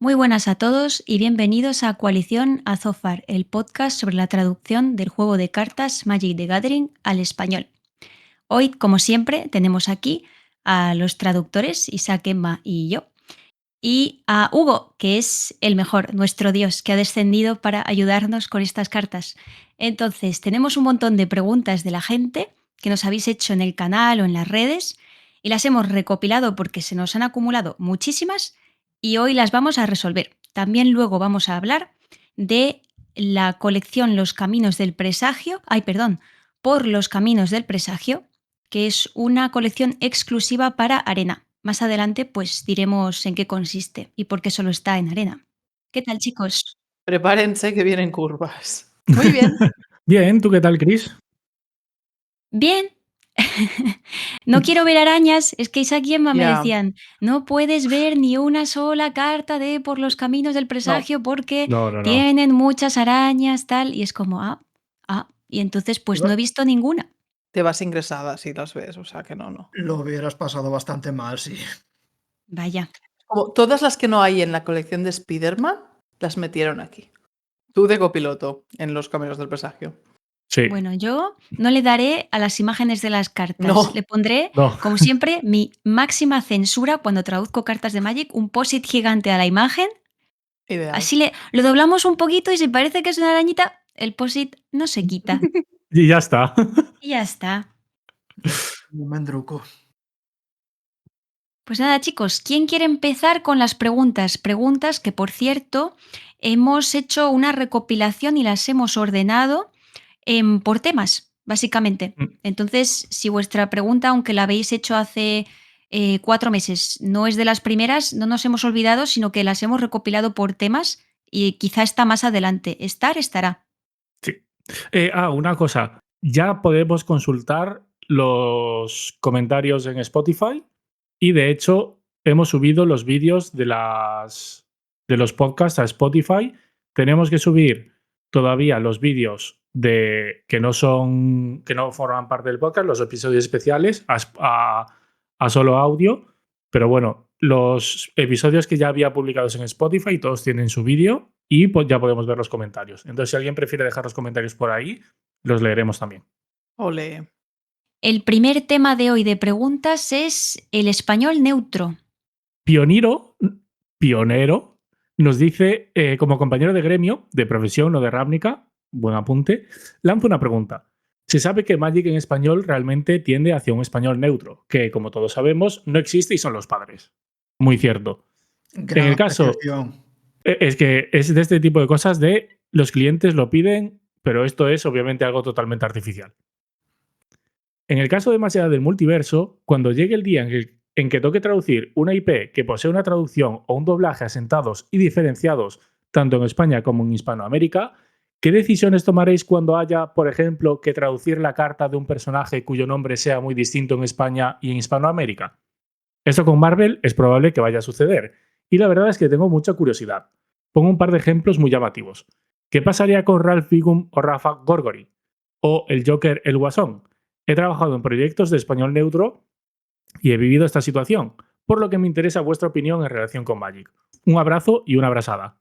Muy buenas a todos y bienvenidos a Coalición Azófar, el podcast sobre la traducción del juego de cartas Magic the Gathering al español. Hoy, como siempre, tenemos aquí a los traductores, Isaac, Emma y yo, y a Hugo, que es el mejor, nuestro dios, que ha descendido para ayudarnos con estas cartas. Entonces, tenemos un montón de preguntas de la gente que nos habéis hecho en el canal o en las redes y las hemos recopilado porque se nos han acumulado muchísimas y hoy las vamos a resolver. También luego vamos a hablar de la colección Los Caminos del Presagio, por los Caminos del Presagio, que es una colección exclusiva para Arena. Más adelante pues diremos en qué consiste y por qué solo está en Arena. ¿Qué tal, chicos? Prepárense que vienen curvas. Muy bien. Bien, ¿tú qué tal, Chris? Bien. No quiero ver arañas, es que Isaac y Emma me Ya. decían, no puedes ver ni una sola carta de por los caminos del presagio porque No. tienen muchas arañas, tal, y es como, y entonces pues no he visto ninguna. Te vas ingresada si las ves, o sea que no. Lo hubieras pasado bastante mal, sí. Vaya. Como todas las que no hay en la colección de Spider-Man, las metieron aquí. Tú de copiloto en Los Caminos del Presagio. Sí. Bueno, yo no le daré a las imágenes de las cartas. No. Le pondré, No. como siempre, mi máxima censura cuando traduzco cartas de Magic, un post-it gigante a la imagen. Ideal. Así lo doblamos un poquito y si parece que es una arañita, el post-it no se quita. Y ya está. Y ya está. Un mendruco. Pues nada, chicos, ¿quién quiere empezar con las preguntas? Preguntas que, por cierto, hemos hecho una recopilación y las hemos ordenado por temas, básicamente. Entonces, si vuestra pregunta, aunque la habéis hecho hace 4 meses, no es de las primeras, no nos hemos olvidado, sino que las hemos recopilado por temas y quizá está más adelante. Estará. Sí. Una cosa. Ya podemos consultar los comentarios en Spotify y, de hecho, hemos subido los vídeos de los podcasts a Spotify. Tenemos que subir todavía los vídeos que no forman parte del podcast, los episodios especiales, a solo audio. Pero bueno, los episodios que ya había publicados en Spotify, todos tienen su vídeo y pues ya podemos ver los comentarios. Entonces, si alguien prefiere dejar los comentarios por ahí, los leeremos también. Ole. El primer tema de hoy de preguntas es el español neutro. Pionero, nos dice, como compañero de gremio, de profesión o de Ravnica, buen apunte, lanza una pregunta. Se sabe que Magic en español realmente tiende hacia un español neutro, que, como todos sabemos, no existe y son los padres. Muy cierto. Gran En el caso, apreciación. es que es de este tipo de cosas de los clientes lo piden, pero esto es obviamente algo totalmente artificial. En el caso de Más allá del multiverso, cuando llegue el día en que toque traducir una IP que posee una traducción o un doblaje asentados y diferenciados tanto en España como en Hispanoamérica, ¿qué decisiones tomaréis cuando haya, por ejemplo, que traducir la carta de un personaje cuyo nombre sea muy distinto en España y en Hispanoamérica? Esto con Marvel es probable que vaya a suceder, y la verdad es que tengo mucha curiosidad. Pongo un par de ejemplos muy llamativos. ¿Qué pasaría con Ralph Wiggum o Rafa Gorgori? ¿O el Joker, el Guasón? He trabajado en proyectos de español neutro y he vivido esta situación, por lo que me interesa vuestra opinión en relación con Magic. Un abrazo y una abrazada.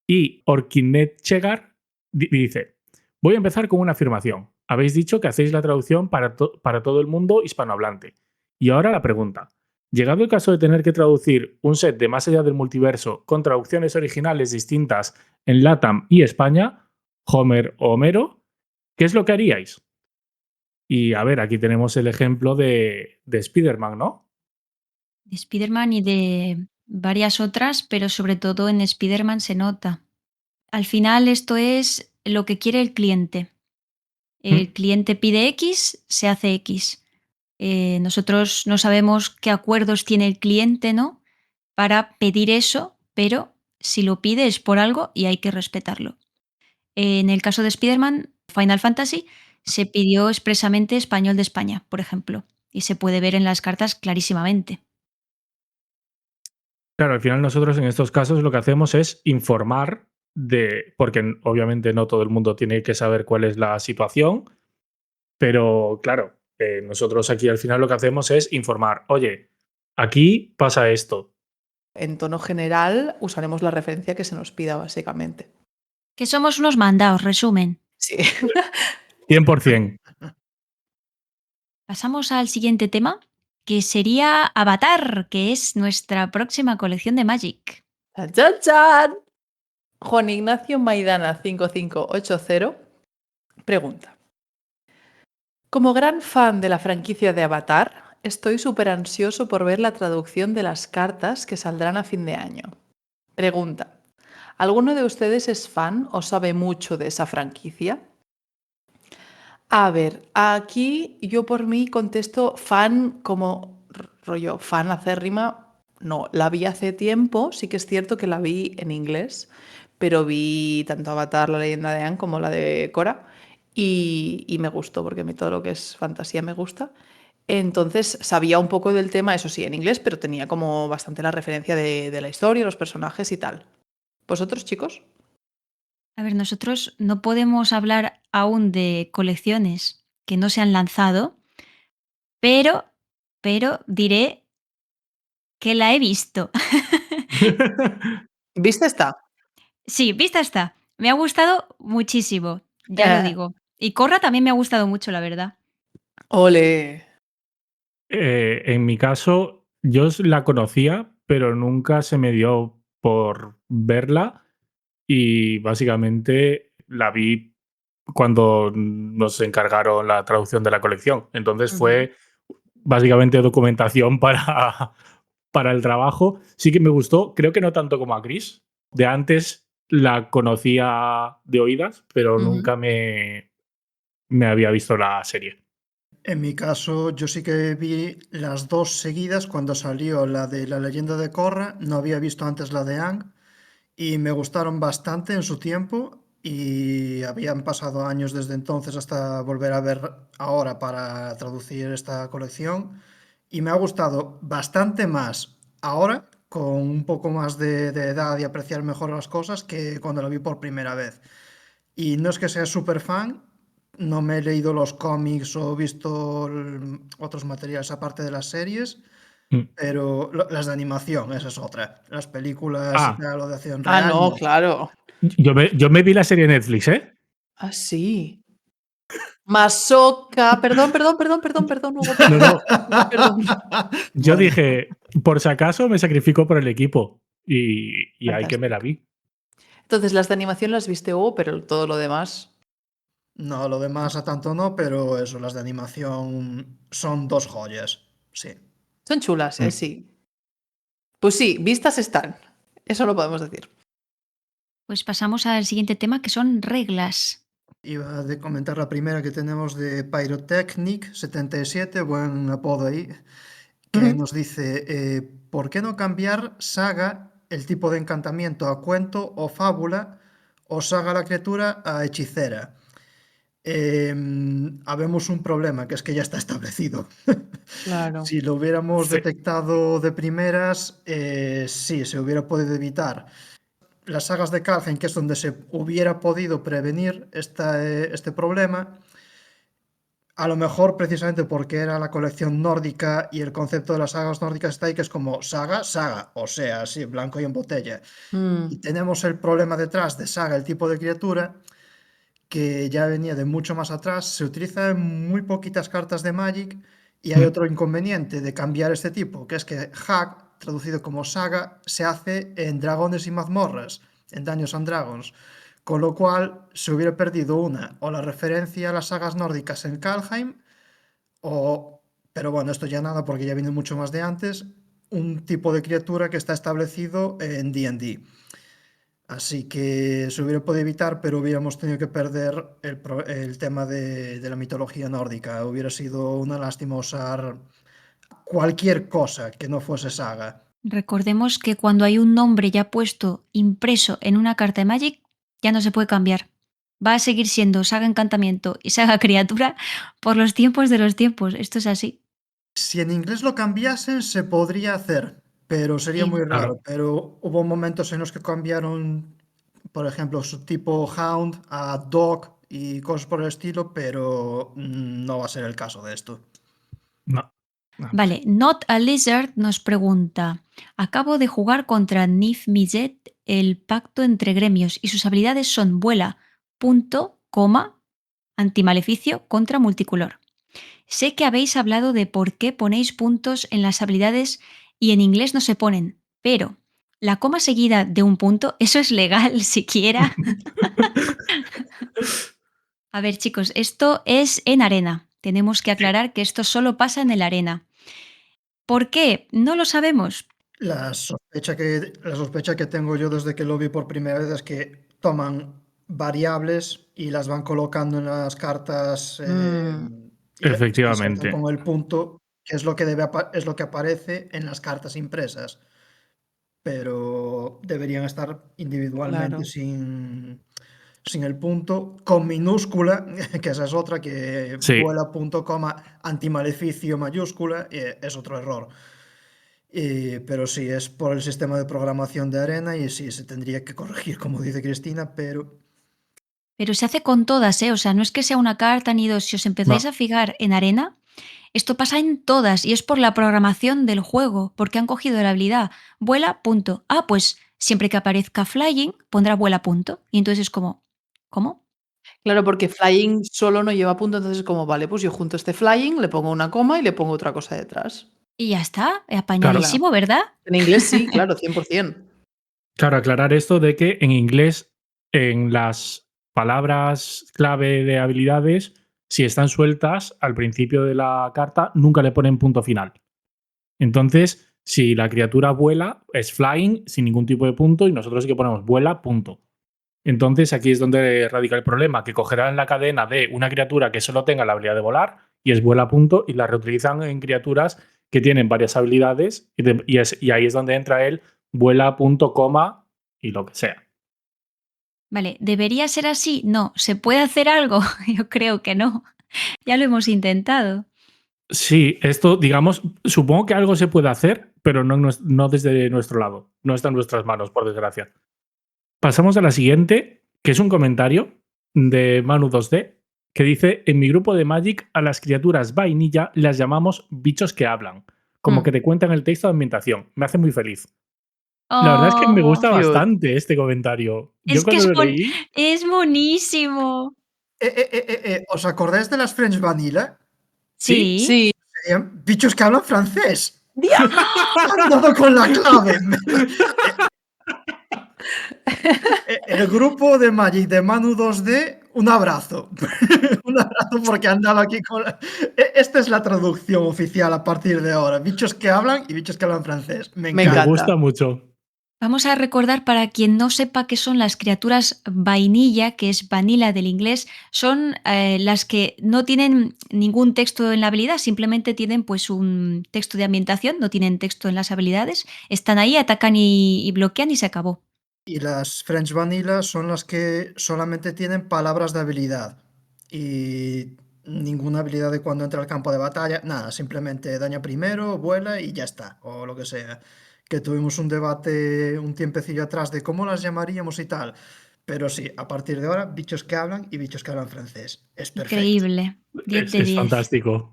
Y Orkinet Chegar dice, voy a empezar con una afirmación. Habéis dicho que hacéis la traducción para todo el mundo hispanohablante. Y ahora la pregunta. Llegado el caso de tener que traducir un set de Más allá del multiverso con traducciones originales distintas en LATAM y España, Homer o Homero, ¿qué es lo que haríais? Y a ver, aquí tenemos el ejemplo de Spider-Man, ¿no? De Spider-Man y de varias otras, pero sobre todo en Spider-Man se nota. Al final esto es lo que quiere el cliente. El cliente pide X, se hace X. Nosotros no sabemos qué acuerdos tiene el cliente, ¿no? Para pedir eso, pero si lo pide es por algo y hay que respetarlo. En el caso de Spider-Man, Final Fantasy, se pidió expresamente español de España, por ejemplo, y se puede ver en las cartas clarísimamente. Claro, al final nosotros en estos casos lo que hacemos es informar porque obviamente no todo el mundo tiene que saber cuál es la situación, pero claro, nosotros aquí al final lo que hacemos es informar, oye, aquí pasa esto. en tono general usaremos la referencia que se nos pida, básicamente. Que somos unos mandaos, resumen. Sí. 100%. Pasamos al siguiente tema, que sería Avatar, que es nuestra próxima colección de Magic. ¡Chan, chan, chan! Juan Ignacio Maidana 5580 pregunta: como gran fan de la franquicia de Avatar, estoy súper ansioso por ver la traducción de las cartas que saldrán a fin de año. Pregunta: ¿alguno de ustedes es fan o sabe mucho de esa franquicia? A ver, aquí yo por mí contesto fan como rollo, fan acérrima. No, la vi hace tiempo, sí que es cierto que la vi en inglés, pero vi tanto Avatar, la leyenda de Aang, como la de Korra, y me gustó, porque a mí todo lo que es fantasía me gusta. Entonces sabía un poco del tema, eso sí, en inglés, pero tenía como bastante la referencia de la historia, los personajes y tal. ¿Vosotros, chicos? A ver, nosotros no podemos hablar aún de colecciones que no se han lanzado, pero, pero diré que la he visto. ¿Viste esta? Sí, vista está. Me ha gustado muchísimo, ya lo digo. Y Corra también me ha gustado mucho, la verdad. Ole. En mi caso, yo la conocía, pero nunca se me dio por verla y básicamente la vi cuando nos encargaron la traducción de la colección. Entonces Ujú. fue básicamente documentación para el trabajo. Sí que me gustó, creo que no tanto como a Chris. De antes la conocía de oídas, pero Ujú. nunca me había visto la serie. En mi caso, yo sí que vi las dos seguidas cuando salió la de la leyenda de Korra. No había visto antes la de Aang y me gustaron bastante en su tiempo y habían pasado años desde entonces hasta volver a ver ahora para traducir esta colección y me ha gustado bastante más ahora con un poco más de edad y apreciar mejor las cosas que cuando la vi por primera vez. Y no es que sea súper fan, no me he leído los cómics o visto otros materiales aparte de las series, Mm. pero las de animación, esa es otra. Las películas y Ah, tal, o de acción Ah, real, no, no. claro. yo me vi la serie de Netflix, ¿eh? Ah, sí. Masoca. Perdón, perdón, perdón, perdón, perdón, Hugo, No, perdón. no. Perdón. Yo Bueno, dije, por si acaso me sacrifico por el equipo. Y ahí que me la Fantástico. vi. Entonces, las de animación las viste Hugo, pero todo lo demás. no, lo demás a tanto no, pero eso, las de animación son dos joyas, sí. Son chulas, ¿eh? Mm. Sí. Pues sí, vistas están. Eso lo podemos decir. Pues pasamos al siguiente tema, que son reglas. Iba a comentar la primera que tenemos de Pyrotechnic77, buen apodo ahí, que Ujú. nos dice, ¿por qué no cambiar saga el tipo de encantamiento a cuento o fábula o saga la criatura a hechicera? Habemos un problema, que es que ya está establecido. Claro. Si lo hubiéramos Sí. detectado de primeras, sí, se hubiera podido evitar. Las sagas de Calheim, que es donde se hubiera podido prevenir este problema, a lo mejor precisamente porque era la colección nórdica y el concepto de las sagas nórdicas está ahí, que es como saga, saga, o sea, así, blanco y en botella. Y Mm, tenemos el problema detrás de saga, el tipo de criatura, que ya venía de mucho más atrás, se utiliza en muy poquitas cartas de Magic y hay Mm. otro inconveniente de cambiar este tipo, que es que Hack, traducido como saga, se hace en dragones y mazmorras, en Dungeons and Dragons, con lo cual se hubiera perdido una, o la referencia a las sagas nórdicas en Kaldheim, o, pero bueno, esto ya nada porque ya viene mucho más de antes, un tipo de criatura que está establecido en D&D. Así que se hubiera podido evitar, pero hubiéramos tenido que perder el tema de la mitología nórdica. Hubiera sido una lástima usar cualquier cosa que no fuese saga. Recordemos que cuando hay un nombre ya puesto impreso en una carta de Magic, ya no se puede cambiar. Va a seguir siendo saga encantamiento y saga criatura por los tiempos de los tiempos. Esto es así. Si en inglés lo cambiasen, se podría hacer, pero sería muy Sí. raro. Claro. Pero hubo momentos en los que cambiaron, por ejemplo, su tipo Hound a Dog y cosas por el estilo, pero no va a ser el caso de esto. No. Vale, Not a Lizard nos pregunta: acabo de jugar contra Nif Millet el pacto entre gremios y sus habilidades son vuela, punto, coma, antimaleficio contra multicolor. Sé que habéis hablado de por qué ponéis puntos en las habilidades y en inglés no se ponen, pero la coma seguida de un punto, ¿eso es legal siquiera? A ver, chicos, esto es en arena. Tenemos que aclarar que esto solo pasa en el arena. ¿Por qué? No lo sabemos. La sospecha que tengo yo desde que lo vi por primera vez es que toman variables y las van colocando en las cartas y las saltan Efectivamente. con el punto, que es lo que es lo que aparece en las cartas impresas. Pero deberían estar individualmente Claro. sin el punto, con minúscula, que esa es otra, que Sí. vuela punto coma antimaleficio mayúscula, es otro error. Pero sí, es por el sistema de programación de Arena y sí, se tendría que corregir, como dice Cristina, pero Pero se hace con todas, ¿eh? O sea, no es que sea una carta ni dos. Si os empezáis No. a fijar en arena, esto pasa en todas y es por la programación del juego, porque han cogido la habilidad vuela, punto. Ah, pues siempre que aparezca flying, pondrá vuela, punto. Y entonces es como, ¿cómo? Claro, porque flying solo no lleva punto, entonces es como, vale, pues yo junto este flying, le pongo una coma y le pongo otra cosa detrás. Y ya está, Claro. apañadísimo, ¿verdad? En inglés sí, claro, 100%. Claro, aclarar esto de que en inglés, en las palabras clave de habilidades, si están sueltas al principio de la carta, nunca le ponen punto final. Entonces, si la criatura vuela, es flying sin ningún tipo de punto y nosotros sí que ponemos vuela, punto. Entonces, aquí es donde radica el problema, que cogerán la cadena de una criatura que solo tenga la habilidad de volar y es vuela, punto, y la reutilizan en criaturas que tienen varias habilidades y ahí es donde entra el vuela, punto, coma y lo que sea. Vale, ¿debería ser así? No. ¿Se puede hacer algo? Yo creo que no. Ya lo hemos intentado. Sí, esto, digamos, supongo que algo se puede hacer, pero no desde nuestro lado. No está en nuestras manos, por desgracia. Pasamos a la siguiente, que es un comentario de Manu 2D, que dice: en mi grupo de Magic a las criaturas vainilla las llamamos bichos que hablan, como que te cuentan el texto de ambientación. Me hace muy feliz. La verdad es que me Oh, gusta Cute. bastante este comentario. Yo es que cuando lo leí, es monísimo. ¿os acordáis de las French Vanilla? sí, Sí. Sí. Serían bichos que hablan francés. ¡Dia! Han dado con la clave. El grupo de Magic de Manu 2D, un abrazo. Un abrazo porque han dado aquí con Esta es la traducción oficial a partir de ahora. Bichos que hablan y bichos que hablan francés. Me Me me encanta. encanta. gusta mucho. Vamos a recordar para quien no sepa qué son las criaturas vainilla, que es vanilla del inglés, son las que no tienen ningún texto en la habilidad, simplemente tienen pues un texto de ambientación, no tienen texto en las habilidades, están ahí, atacan y bloquean y se acabó. Y las French Vanilla son las que solamente tienen palabras de habilidad. Y ninguna habilidad de cuando entra al campo de batalla. Nada, simplemente daña primero, vuela y ya está. O lo que sea. Que tuvimos un debate un tiempecillo atrás de cómo las llamaríamos y tal. Pero sí, a partir de ahora, bichos que hablan y bichos que hablan francés. Es perfecto. Increíble, 10 Es, de es 10. fantástico.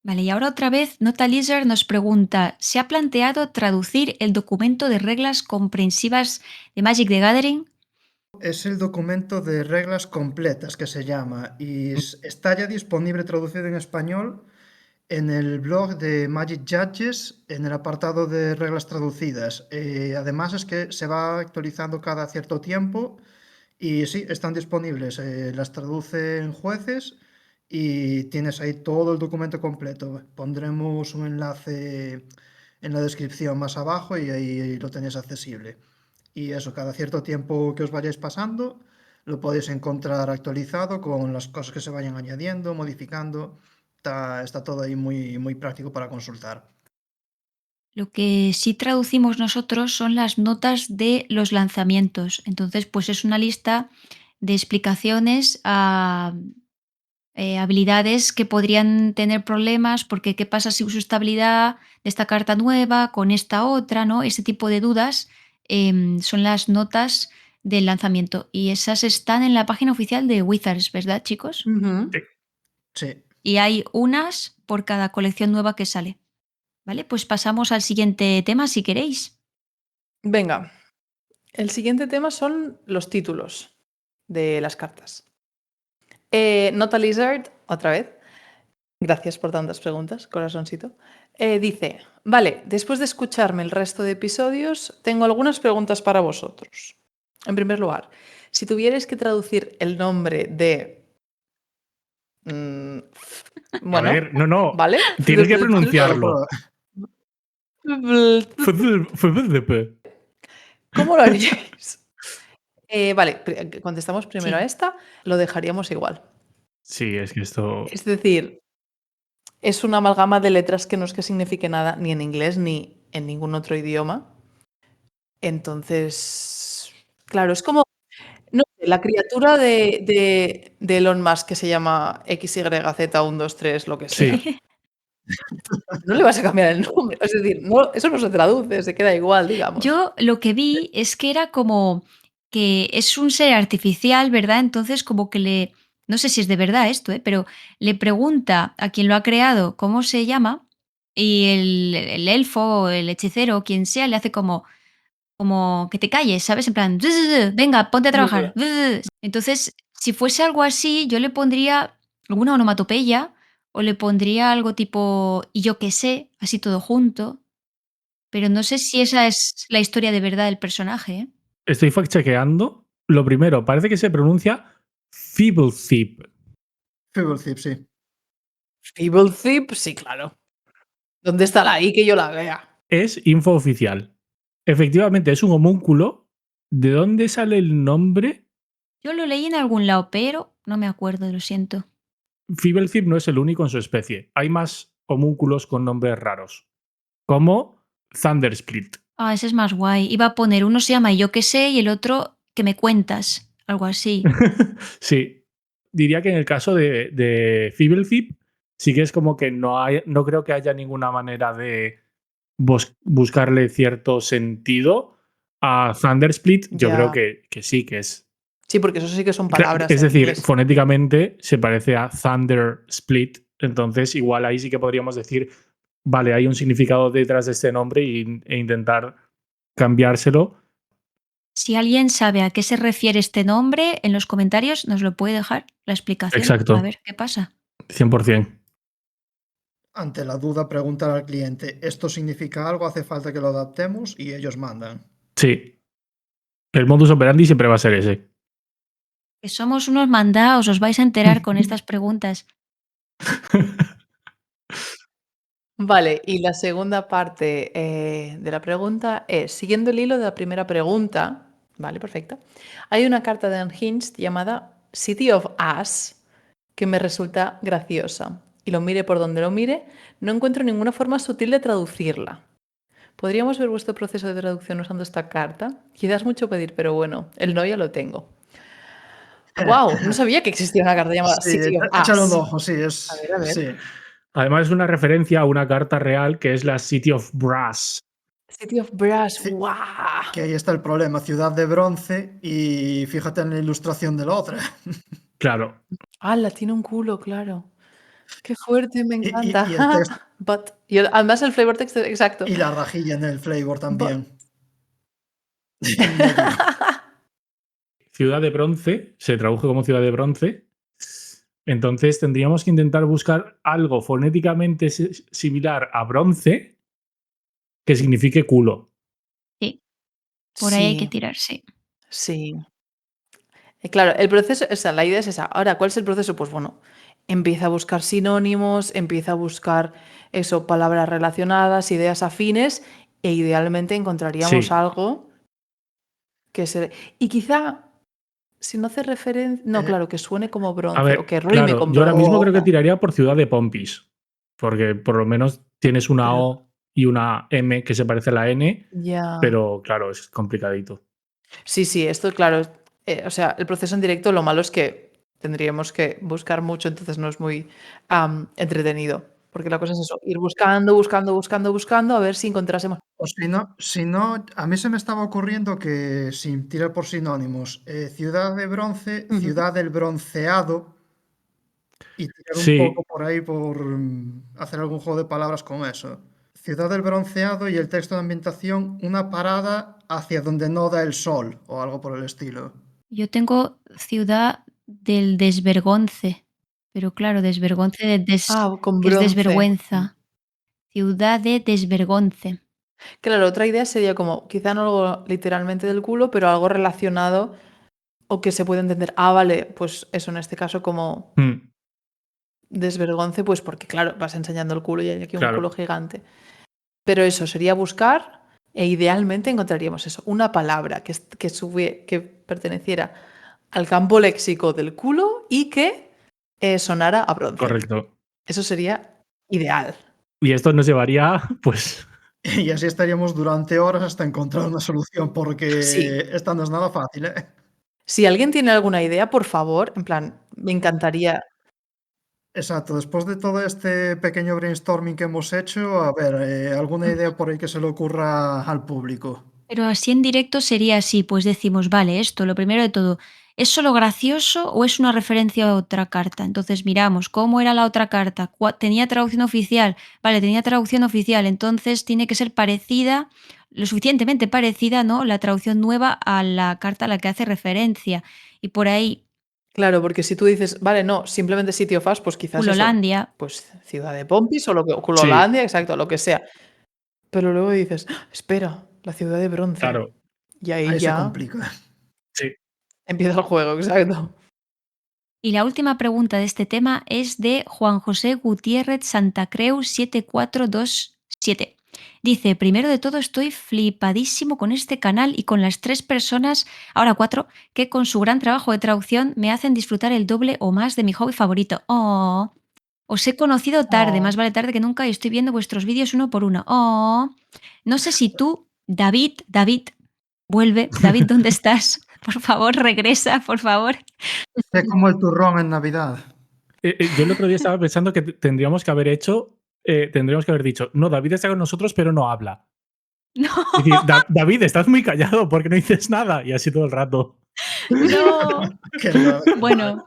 Vale, y ahora otra vez Nota Lizard nos pregunta: ¿se ha planteado traducir el documento de reglas comprensivas de Magic the Gathering? Es el documento de reglas completas que se llama y está ya disponible traducido en español en el blog de Magic Judges, en el apartado de reglas traducidas. Además es que se va actualizando cada cierto tiempo y sí, están disponibles. Las traducen jueces y tienes ahí todo el documento completo. Pondremos un enlace en la descripción más abajo y ahí lo tenéis accesible. Y eso, cada cierto tiempo que os vayáis pasando, lo podéis encontrar actualizado con las cosas que se vayan añadiendo, modificando. Está todo ahí muy, muy práctico para consultar. Lo que sí traducimos nosotros son las notas de los lanzamientos. Entonces, pues es una lista de explicaciones a habilidades que podrían tener problemas, porque qué pasa si uso esta habilidad de esta carta nueva con esta otra, ¿no? Ese tipo de dudas son las notas del lanzamiento y esas están en la página oficial de Wizards, ¿verdad, chicos? Ujú. Sí. Y hay unas por cada colección nueva que sale. ¿Vale? Pues pasamos al siguiente tema si queréis. Venga, el siguiente tema son los títulos de las cartas. Nota Lizard, otra vez. Gracias por tantas preguntas, corazoncito. Dice, vale, después de escucharme el resto de episodios, tengo algunas preguntas para vosotros. En primer lugar, si tuvierais que traducir el nombre de... A bueno, ver, no. ¿vale? Tienes que pronunciarlo. ¿Cómo lo haríais? Vale, contestamos primero Sí. a esta, lo dejaríamos igual. Sí, es que esto. Es decir, es una amalgama de letras que no es que signifique nada ni en inglés ni en ningún otro idioma. Entonces, claro, es como, no sé, la criatura de Elon Musk que se llama XYZ123, lo que sea. Sí. No le vas a cambiar el nombre. Es decir, no, eso no se traduce, se queda igual, digamos. Yo lo que vi es que era como que es un ser artificial, ¿verdad? Entonces como que no sé si es de verdad esto, pero le pregunta a quien lo ha creado cómo se llama y el elfo o el hechicero o quien sea le hace como que te calles, ¿sabes? En plan, "Zzz, zzz, venga, ponte a Muy trabajar. bien. Zzz". Entonces, si fuese algo así, yo le pondría alguna onomatopeya o le pondría algo tipo, y yo qué sé, así todo junto. Pero no sé si esa es la historia de verdad del personaje, ¿eh? Estoy fact-chequeando. Lo primero, parece que se pronuncia Feeblethip. Fibblethip, sí. Feeblethip, sí, claro. ¿Dónde está la I que yo la vea? Es info oficial. Efectivamente, es un homúnculo. ¿De dónde sale el nombre? Yo lo leí en algún lado, pero no me acuerdo, lo siento. Feeblethip no es el único en su especie. Hay más homúnculos con nombres raros, como Thundersplit. Ah, ese es más guay. Iba a poner uno se llama y yo qué sé y el otro que me cuentas, algo así. Sí. Diría que en el caso de Feeblethip, sí que es como que no creo que haya ninguna manera de buscarle cierto sentido. A Thundersplit, yo creo Ya. que sí, que es. Sí, porque eso sí que son palabras Es en decir, inglés. fonéticamente se parece a Thunder Split. Entonces, igual ahí sí que podríamos decir, vale, hay un significado detrás de este nombre e intentar cambiárselo. Si alguien sabe a qué se refiere este nombre, en los comentarios nos lo puede dejar la explicación. Exacto. A ver qué pasa. 100%. Ante la duda, preguntar al cliente, ¿esto significa algo? ¿Hace falta que lo adaptemos? Y ellos mandan. Sí. El modus operandi siempre va a ser ese. Que somos unos mandaos, os vais a enterar con estas preguntas. Vale, y la segunda parte de la pregunta es, siguiendo el hilo de la primera pregunta, vale, perfecto, hay una carta de Unhinged llamada City of Us que me resulta graciosa. Y lo mire por donde lo mire, no encuentro ninguna forma sutil de traducirla. ¿Podríamos ver vuestro proceso de traducción usando esta carta? Quizás mucho pedir, pero bueno, el no ya lo tengo. ¡Wow! No sabía que existía una carta llamada Sí, City of échale un Us. ojo, sí, A ver. sí. Además, es una referencia a una carta real que es la City of Brass. City of Brass, Sí, ¡wow! que ahí está el problema, ciudad de bronce y fíjate en la ilustración de la otra. Claro. ¡Hala! Tiene un culo, claro. ¡Qué fuerte! Me encanta. Y el texto But. Y además el flavor text, exacto. y la rajilla en el flavor también. But. En medio. Ciudad de bronce se traduce como ciudad de bronce. Entonces tendríamos que intentar buscar algo fonéticamente similar a bronce que signifique culo. Sí, por ahí hay que Sí, tirar, sí. sí. Claro, el proceso, o sea, la idea es esa. Ahora, ¿cuál es el proceso? Pues bueno, empieza a buscar sinónimos, empieza a buscar eso, palabras relacionadas, ideas afines, e idealmente encontraríamos Sí. algo que se. Y quizá, si no hace referencia. No, claro, que suene como A bronce, o ver, que rime claro, con yo ahora bronce. mismo creo que O tiraría por ciudad de Pompis, porque por lo menos tienes una Pero O y una M que se parece a la N, ya. pero claro, es complicadito. Sí, sí, esto, claro, o sea, el proceso en directo, lo malo es que tendríamos que buscar mucho, entonces no es muy entretenido. Porque la cosa es eso, ir buscando, a ver si encontrásemos. o si no, a mí se me estaba ocurriendo que sin tirar por sinónimos, ciudad de bronce, Ujú. ciudad del bronceado, y tirar un poco Sí, por ahí por hacer algún juego de palabras con eso. Ciudad del bronceado y el texto de ambientación, una parada hacia donde no da el sol o algo por el estilo. Yo tengo ciudad del desvergonce, pero claro, desvergonce de Con que es bronce. desvergüenza. Ciudad de desvergonce. Claro, otra idea sería como, quizá no algo literalmente del culo, pero algo relacionado o que se puede entender. Ah, vale, pues eso en este caso como mm, desvergonce, pues porque claro, vas enseñando el culo y hay aquí un culo claro, gigante. Pero eso sería buscar e idealmente encontraríamos eso, una palabra que perteneciera al campo léxico del culo y que sonara a bronce. correcto. Eso sería ideal. Y esto nos llevaría, pues, Y así estaríamos durante horas hasta encontrar una solución, Sí. porque esta no es nada fácil, ¿eh? Si alguien tiene alguna idea, por favor, en plan, me encantaría. Exacto, después de todo este pequeño brainstorming que hemos hecho, a ver, alguna idea por ahí que se le ocurra al público. Pero así en directo sería así, pues decimos, vale, esto, lo primero de todo, ¿es solo gracioso o es una referencia a otra carta? Entonces miramos cómo era la otra carta, tenía traducción oficial, vale, tenía traducción oficial, entonces tiene que ser parecida, lo suficientemente parecida, ¿no? La traducción nueva a la carta a la que hace referencia. Y por ahí, Claro, porque si tú dices, vale, no, simplemente sitio fast, pues quizás eso, Culolandia, pues ciudad de Pompis o lo que, o sí, Culolandia, exacto, lo que sea. Pero luego dices, "Ah, espera, la ciudad de bronce". claro, Y ahí Ahí se ya complica. sí. empieza el juego, exacto. y la última pregunta de este tema es de Juan José Gutiérrez Santacreu 7427. Dice, primero de todo estoy flipadísimo con este canal y con las 3 personas, ahora 4, que con su gran trabajo de traducción me hacen disfrutar el doble o más de mi hobby favorito. Oh, os he conocido tarde, Oh. más vale tarde que nunca y estoy viendo vuestros vídeos uno por uno. Oh, no sé si tú, David, vuelve. David, ¿dónde estás? Por favor, regresa, por favor. Es como el turrón en Navidad. Yo el otro día estaba pensando que tendríamos que haber dicho, no, David está con nosotros, pero no habla. No, Es decir, David, estás muy callado porque no dices nada. Y así todo el rato. no. Qué mal. Bueno,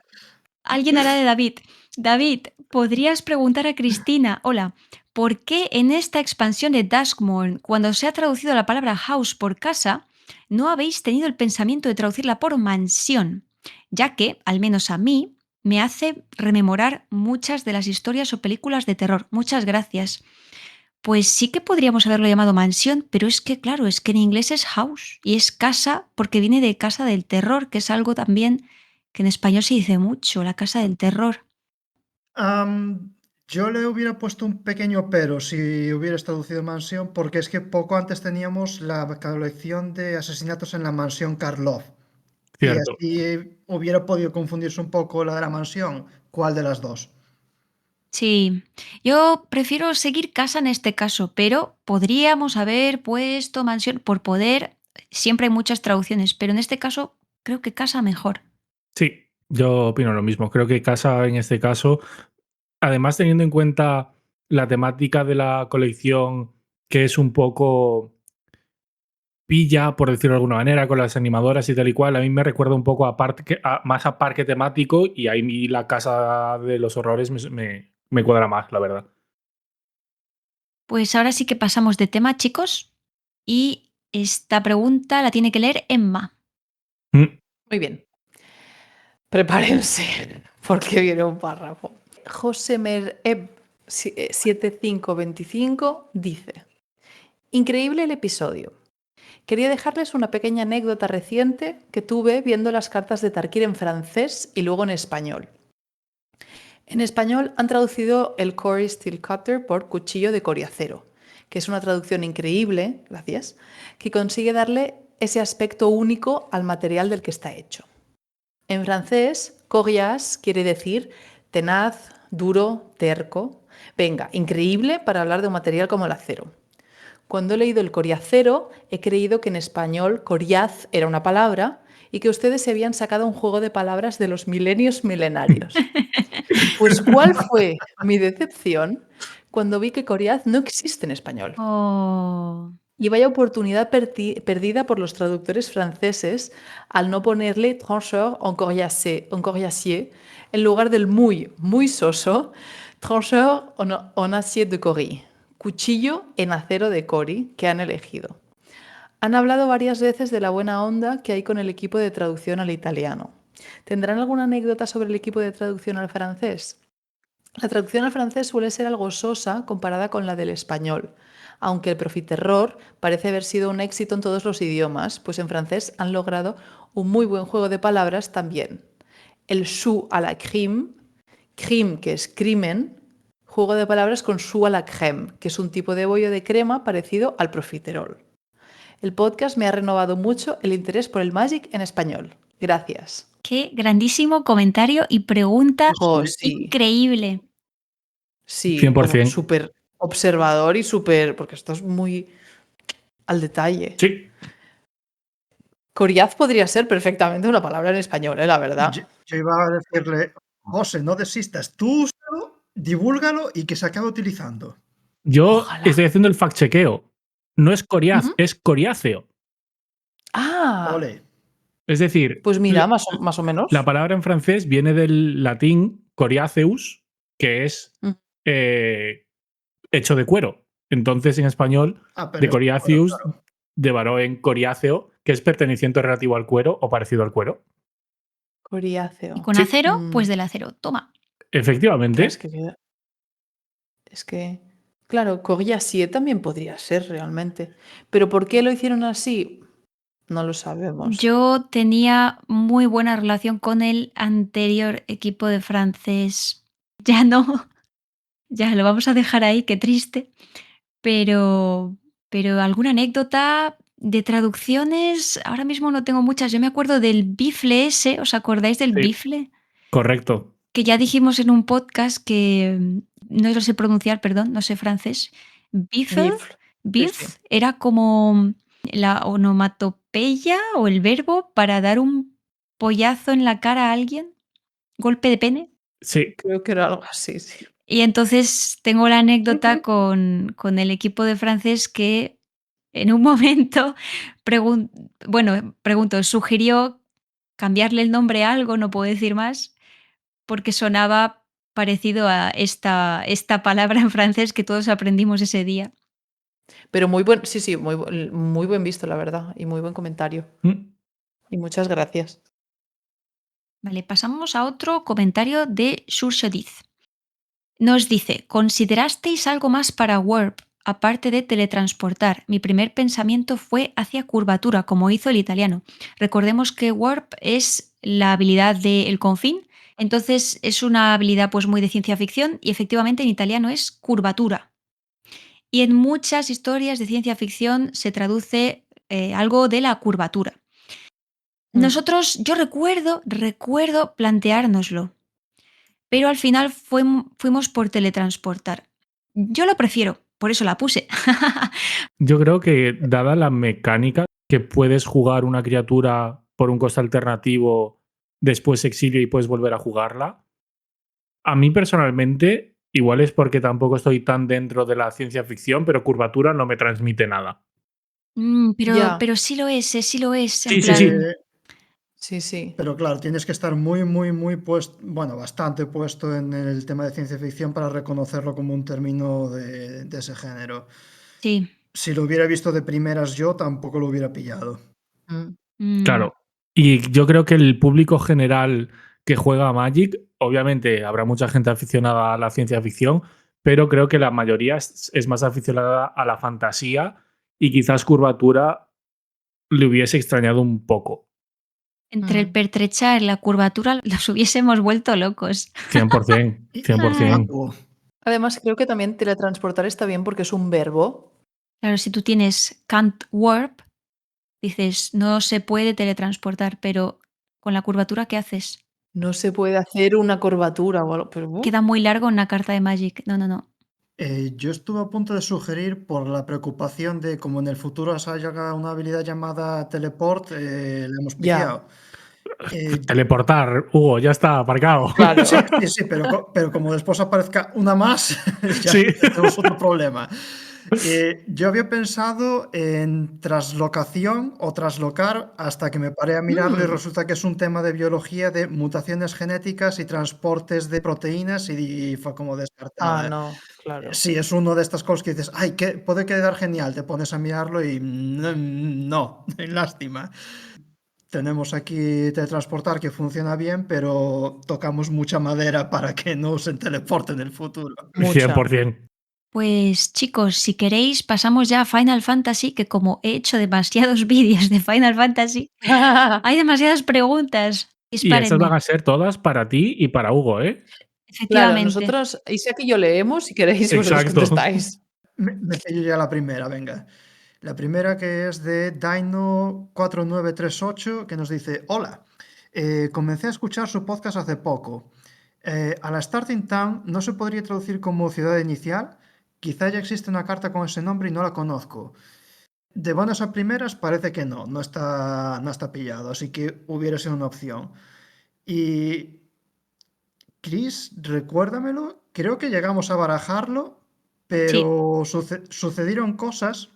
alguien hará de David. David, ¿podrías preguntar a Cristina, hola, ¿por qué en esta expansión de Duskmourn, cuando se ha traducido la palabra house por casa, no habéis tenido el pensamiento de traducirla por mansión? Ya que, al menos a mí, me hace rememorar muchas de las historias o películas de terror. Muchas gracias. Pues sí que podríamos haberlo llamado mansión, pero es que, claro, es que en inglés es house y es casa porque viene de casa del terror, que es algo también que en español se dice mucho, la casa del terror. Yo le hubiera puesto un pequeño pero si hubieras traducido mansión, porque es que poco antes teníamos la colección de asesinatos en la mansión Karlov. Y Cierto. así hubiera podido confundirse un poco la de la mansión. ¿Cuál de las dos? Sí, yo prefiero seguir casa en este caso, pero podríamos haber puesto mansión por poder. Siempre hay muchas traducciones, pero en este caso creo que casa mejor. Sí, yo opino lo mismo. Creo que casa en este caso, además teniendo en cuenta la temática de la colección, que es un poco pilla, por decirlo de alguna manera, con las animadoras y tal y cual, a mí me recuerda un poco a, más a parque temático y ahí la casa de los horrores me cuadra más, la verdad. Pues ahora sí que pasamos de tema, chicos, y esta pregunta la tiene que leer Emma. Mm, Muy bien. Prepárense, porque viene un párrafo. Josemer 7525 dice: Increíble el episodio. Quería dejarles una pequeña anécdota reciente que tuve viendo las cartas de Tarkir en francés y luego en español. En español han traducido el Cory Steel Cutter por cuchillo de coriacero, que es una traducción increíble, gracias, que consigue darle ese aspecto único al material del que está hecho. En francés, coriace quiere decir tenaz, duro, terco. Venga, increíble para hablar de un material como el acero. Cuando he leído el coriacero, he creído que en español coriaz era una palabra y que ustedes se habían sacado un juego de palabras de los milenios milenarios. Pues ¿cuál fue mi decepción cuando vi que coriaz no existe en español? Oh. Y vaya oportunidad perdida por los traductores franceses al no ponerle trancheur en coriacier en lugar del muy soso trancheur en acier de Cory, cuchillo en acero de Cory, que han elegido. Han hablado varias veces de la buena onda que hay con el equipo de traducción al italiano. ¿Tendrán alguna anécdota sobre el equipo de traducción al francés? La traducción al francés suele ser algo sosa comparada con la del español, aunque el Profiterror parece haber sido un éxito en todos los idiomas, pues en francés han logrado un muy buen juego de palabras también. El chou à la crème, crème que es crimen, juego de palabras con chou à la crème, que es un tipo de bollo de crema parecido al profiterol. El podcast me ha renovado mucho el interés por el Magic en español. Gracias. Qué grandísimo comentario y pregunta Oh, sí. increíble. Sí, 100%. súper observador y súper, porque esto es muy al detalle. Sí. Coriaz podría ser perfectamente una palabra en español, la verdad. Yo iba a decirle, José, no desistas, tú úsalo, divúlgalo y que se acabe utilizando. Yo Ojalá. estoy haciendo el fact-chequeo. No es coriaz, Ujú. es coriáceo. Ah, Ole. Es decir, pues mira, más o menos. la palabra en francés viene del latín coriaceus, que es Mm. hecho de cuero. Entonces, en español, Pero de es coriaceus claro. devaró en coriáceo, que es perteneciente relativo al cuero o parecido al cuero. Coriáceo. Y con Sí. acero, pues del acero. Toma. Efectivamente. Claro, es que, claro, coriacier también podría ser realmente. Pero ¿por qué lo hicieron así? No lo sabemos. Yo tenía muy buena relación con el anterior equipo de francés. Ya no. Ya lo vamos a dejar ahí, qué triste. Pero alguna anécdota de traducciones, ahora mismo no tengo muchas. Yo me acuerdo del bifle ese, ¿os acordáis del Sí. bifle? Correcto. Que ya dijimos en un podcast que no lo sé pronunciar, perdón, no sé francés. Bifle, Bifle. bifle Sí. era como la onomatopeya o el verbo para dar un pollazo en la cara a alguien, golpe de pene. Sí. Creo que era algo así, sí. Y entonces tengo la anécdota con el equipo de francés que en un momento pregunto, sugirió cambiarle el nombre a algo, no puedo decir más, porque sonaba parecido a esta palabra en francés que todos aprendimos ese día. Pero muy buen, sí, muy buen visto, la verdad, y muy buen comentario. Mm. Y muchas gracias. Vale, pasamos a otro comentario de Surshodiz. Nos dice, ¿considerasteis algo más para Warp aparte de teletransportar? Mi primer pensamiento fue hacia curvatura, como hizo el italiano. Recordemos que Warp es la habilidad del confín, entonces es una habilidad pues muy de ciencia ficción y efectivamente en italiano es curvatura. Y en muchas historias de ciencia ficción se traduce algo de la curvatura. Nosotros, yo recuerdo planteárnoslo, pero al final fuimos por teletransportar. Yo lo prefiero, por eso la puse. Yo creo que, dada la mecánica que puedes jugar una criatura por un coste alternativo, después exilio y puedes volver a jugarla, a mí personalmente, igual es porque tampoco estoy tan dentro de la ciencia ficción, pero curvatura no me transmite nada. Ya. Pero sí lo es, sí lo es. En Sí, sí, plan, sí. Sí. Pero claro, tienes que estar muy puesto, bueno, bastante puesto en el tema de ciencia ficción para reconocerlo como un término de ese género. sí. Si lo hubiera visto de primeras yo, tampoco lo hubiera pillado. Claro. Y yo creo que el público general que juega a Magic, obviamente habrá mucha gente aficionada a la ciencia ficción, pero creo que la mayoría es más aficionada a la fantasía y quizás curvatura le hubiese extrañado un poco. Entre el pertrechar y la curvatura los hubiésemos vuelto locos. 100%. 100%. Oh, Además, creo que también teletransportar está bien porque es un verbo. Claro, si tú tienes can't warp, dices, no se puede teletransportar, pero con la curvatura, ¿qué haces? No se puede hacer una curvatura o algo. Pero, Queda muy largo una carta de Magic. No. yo estuve a punto de sugerir por la preocupación de como en el futuro salga una habilidad llamada teleport, le hemos Ya. pillado. Teleportar, Hugo, ya está aparcado. Claro. Sí, pero como después aparezca una más, ya Sí. tenemos otro problema. Yo había pensado en traslocación o traslocar hasta que me paré a mirarlo y resulta que es un tema de biología de mutaciones genéticas y transportes de proteínas y fue como Ah, descartada. no, claro. Sí, es uno de estas cosas que dices, ay, que puede quedar genial, te pones a mirarlo y no, lástima. Tenemos aquí teletransportar que funciona bien, pero tocamos mucha madera para que no usen teleporte en el futuro. Mucha. 100%. Pues chicos, si queréis pasamos ya a Final Fantasy, que como he hecho demasiados vídeos de Final Fantasy, hay demasiadas preguntas. Y esas van Dispárenme. a ser todas para ti y para Hugo, ¿eh? Claro, Efectivamente. nosotros, Isaac y yo leemos, si queréis, vosotros Exacto. contestáis. Me pillo ya la primera, venga. La primera que es de Dino4938 que nos dice, hola, comencé a escuchar su podcast hace poco. A la Starting Town no se podría traducir como ciudad inicial. Quizá ya existe una carta con ese nombre y no la conozco. De buenas a primeras parece que no está pillado, así que hubiera sido una opción. Y Chris, recuérdamelo, creo que llegamos a barajarlo, Sí. pero sucedieron cosas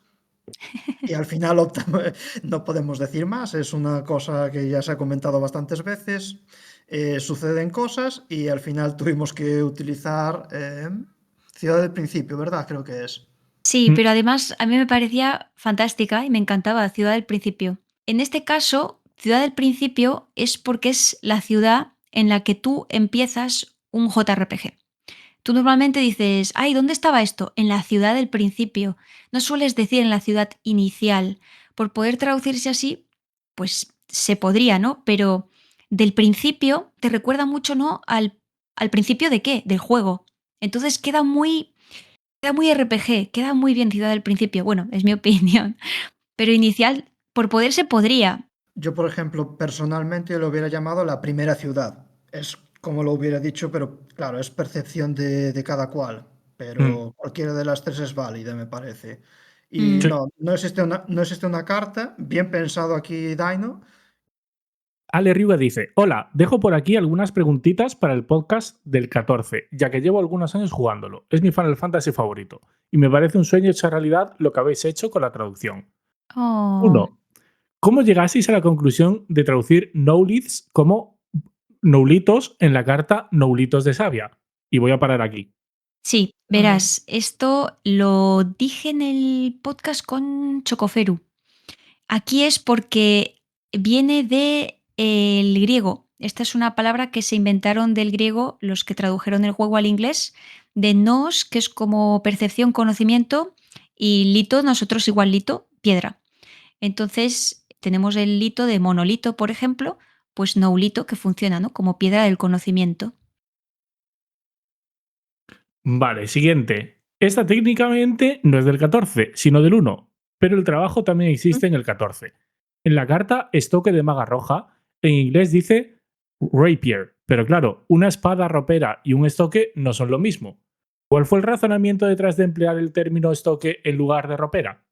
y al final no podemos decir más, es una cosa que ya se ha comentado bastantes veces. Suceden cosas y al final tuvimos que utilizar Ciudad del Principio, ¿verdad? Creo que es. Sí, pero además a mí me parecía fantástica y me encantaba Ciudad del Principio. En este caso, Ciudad del Principio es porque es la ciudad en la que tú empiezas un JRPG. Tú normalmente dices, ay, ¿dónde estaba esto? En la ciudad del principio. No sueles decir en la ciudad inicial. Por poder traducirse así, pues se podría, ¿no? Pero del principio te recuerda mucho, ¿no? Al principio de qué? Del juego. Entonces queda muy RPG, queda muy bien Ciudad del Principio. Bueno, es mi opinión. Pero inicial, por poder se podría. Yo, por ejemplo, personalmente lo hubiera llamado la primera ciudad. Es como lo hubiera dicho, pero claro, es percepción de cada cual. Mm. Pero cualquiera de las tres es válida, me parece. Y Mm. Sí. no existe una carta. Bien pensado aquí, Dino. Ale Riva dice: Hola, dejo por aquí algunas preguntitas para el podcast del 14, ya que llevo algunos años jugándolo. Es mi Final Fantasy favorito. Y me parece un sueño hecho realidad lo que habéis hecho con la traducción. Oh. 1. ¿Cómo llegasteis a la conclusión de traducir Knowledge como Noulitos en la carta Noulitos de Sabia? Y voy a parar aquí. Sí, Ujú. verás, esto lo dije en el podcast con Chocoferu. Aquí es porque viene de el griego. Esta es una palabra que se inventaron del griego los que tradujeron el juego al inglés, de nous, que es como percepción, conocimiento, y lito, nosotros igual lito, piedra. Entonces, tenemos el lito de monolito, por ejemplo, pues noulito, que funciona, ¿no? Como piedra del conocimiento. Vale, siguiente. Esta técnicamente no es del 14, sino del 1, pero el trabajo también existe en el 14. En la carta estoque de maga roja, en inglés dice rapier, pero claro, una espada ropera y un estoque no son lo mismo. ¿Cuál fue el razonamiento detrás de emplear el término estoque en lugar de ropera?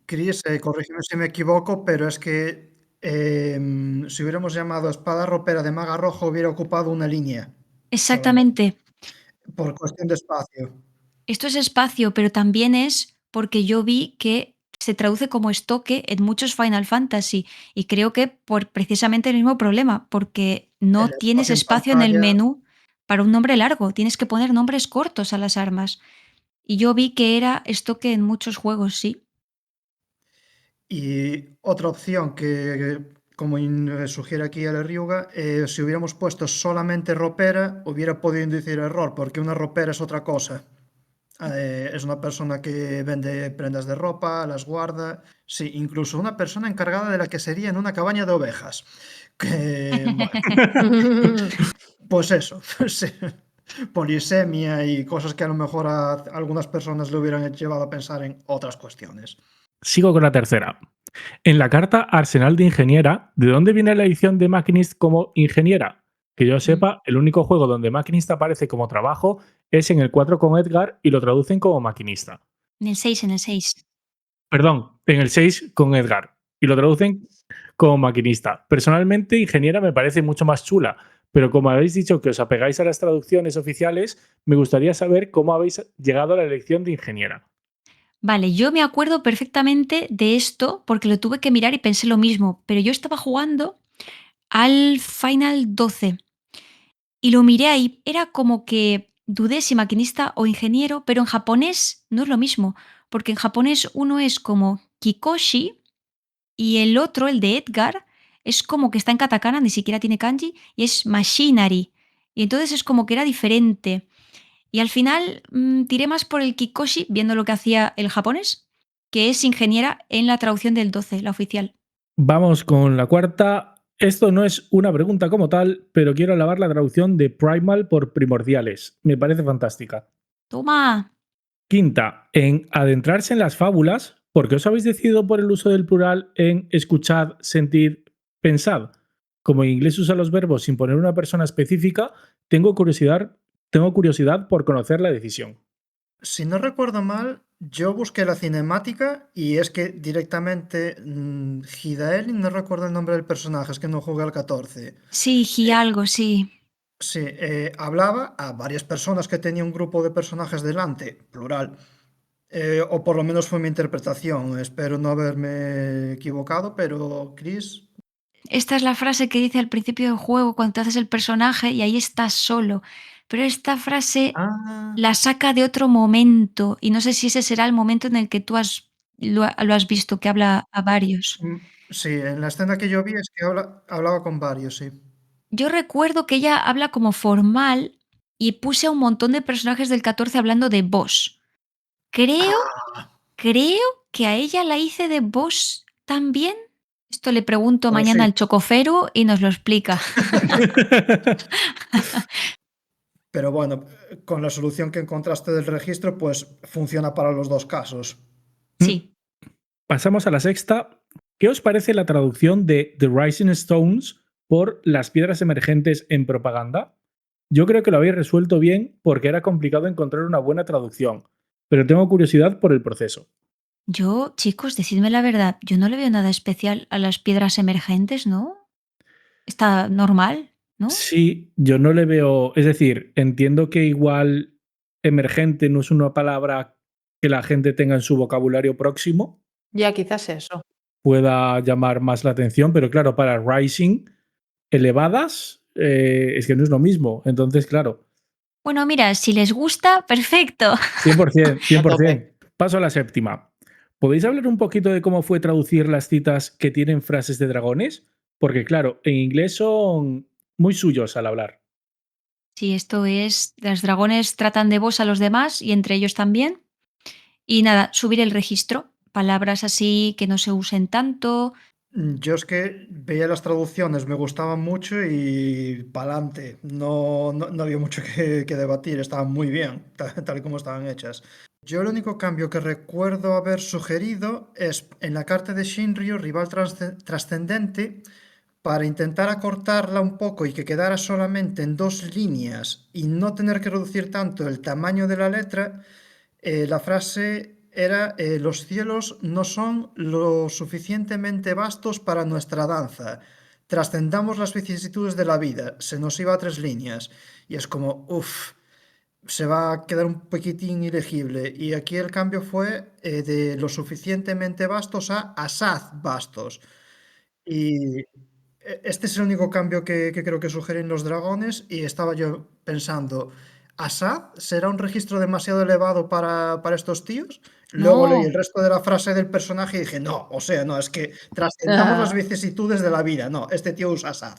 Chris, corrígeme si me equivoco, pero es que si hubiéramos llamado espada ropera de maga roja hubiera ocupado una línea solamente, Exactamente. por cuestión de espacio. Esto es espacio, pero también es porque yo vi que se traduce como estoque en muchos Final Fantasy y creo que por precisamente el mismo problema, porque El no tienes espacio en espacio en el pantalla. menú para un nombre largo, tienes que poner nombres cortos a las armas. Y yo vi que era estoque en muchos juegos, sí. Y otra opción que, como sugiere aquí el Ryuga, si hubiéramos puesto solamente ropera, hubiera podido inducir error, porque una ropera es otra cosa. Es una persona que vende prendas de ropa, las guarda. Sí, incluso una persona encargada de la quesería en una cabaña de ovejas. Que, bueno, pues eso, sí, polisemia y cosas que a lo mejor a algunas personas le hubieran llevado a pensar en otras cuestiones. Sigo con la tercera. En la carta Arsenal de Ingeniera, ¿de dónde viene la edición de Machinist como ingeniera? Que yo sepa, el único juego donde Machinist aparece como trabajo es en el 4 con Edgar y lo traducen como maquinista. En el 6, en el 6. Perdón, en el 6 con Edgar y lo traducen como maquinista. Personalmente, ingeniera me parece mucho más chula, pero como habéis dicho que os apegáis a las traducciones oficiales, me gustaría saber cómo habéis llegado a la elección de ingeniera. Vale, yo me acuerdo perfectamente de esto porque lo tuve que mirar y pensé lo mismo, pero yo estaba jugando al Final 12 y lo miré ahí. Era como que dudé si maquinista o ingeniero, pero en japonés no es lo mismo, porque en japonés uno es como Kikoshi y el otro, el de Edgar, es como que está en katakana, ni siquiera tiene kanji, y es Machinery. Y entonces es como que era diferente. Y al final tiré más por el Kikoshi, viendo lo que hacía el japonés, que es ingeniera en la traducción del 12, la oficial. Vamos con la cuarta. Esto no es una pregunta como tal, pero quiero alabar la traducción de Primal por Primordiales. Me parece fantástica. ¡Toma! Quinta, en adentrarse en las fábulas, ¿por qué os habéis decidido por el uso del plural en escuchad, sentir, pensad? Como en inglés usa los verbos sin poner una persona específica, tengo curiosidad por conocer la decisión. Si no recuerdo mal, yo busqué la cinemática y es que directamente Hidaeli, no recuerdo el nombre del personaje, es que no jugué al 14. Sí, gi algo, sí. Sí, hablaba a varias personas que tenía un grupo de personajes delante, plural. O por lo menos fue mi interpretación. Espero no haberme equivocado, pero Chris. Esta es la frase que dice al principio del juego cuando te haces el personaje y ahí estás solo. Pero esta frase Ah, la saca de otro momento y no sé si ese será el momento en el que tú lo has visto, que habla a varios. sí, en la escena que yo vi es que hablaba con varios, sí. Yo recuerdo que ella habla como formal y puse a un montón de personajes del 14 hablando de vos. Creo, Ah, creo que a ella la hice de vos también. Esto le pregunto pues mañana sí. al chocofero y nos lo explica. Pero bueno, con la solución que encontraste del registro, pues funciona para los dos casos. Sí, Pasamos a la sexta. ¿Qué os parece la traducción de The Rising Stones por las piedras emergentes en propaganda? Yo creo que lo habéis resuelto bien porque era complicado encontrar una buena traducción, pero tengo curiosidad por el proceso. yo, chicos, decidme la verdad, yo no le veo nada especial a las piedras emergentes, ¿no? Está normal, ¿no? Sí, yo no le veo, es decir, entiendo que igual emergente no es una palabra que la gente tenga en su vocabulario próximo, Ya, quizás eso. pueda llamar más la atención, pero claro, para rising, elevadas, es que no es lo mismo. Entonces, claro, Bueno, mira, si les gusta, perfecto. 100%, A tope. 100%. Paso a la séptima. ¿Podéis hablar un poquito de cómo fue traducir las citas que tienen frases de dragones? Porque claro, en inglés son muy suyos al hablar. Sí, esto es, los dragones tratan de vos a los demás y entre ellos también. Y nada, subir el registro, palabras así que no se usen tanto. Yo es que veía las traducciones, me gustaban mucho y pa'lante. No había mucho que debatir, estaban muy bien, tal y como estaban hechas. Yo el único cambio que recuerdo haber sugerido es en la carta de Shinryu, rival trascendente, para intentar acortarla un poco y que quedara solamente en dos líneas y no tener que reducir tanto el tamaño de la letra, la frase era, los cielos no son lo suficientemente vastos para nuestra danza. Trascendamos las vicisitudes de la vida. Se nos iba a tres líneas. Y es como, uff, se va a quedar un poquitín ilegible. Y aquí el cambio fue de lo suficientemente vastos a asaz vastos. Y este es el único cambio que creo que sugieren los dragones y estaba yo pensando, ¿Assad será un registro demasiado elevado para estos tíos? Luego leí el No, resto de la frase del personaje y dije, no, o sea, no, es que trascendamos las vicisitudes de la vida. No, este tío usa Assad.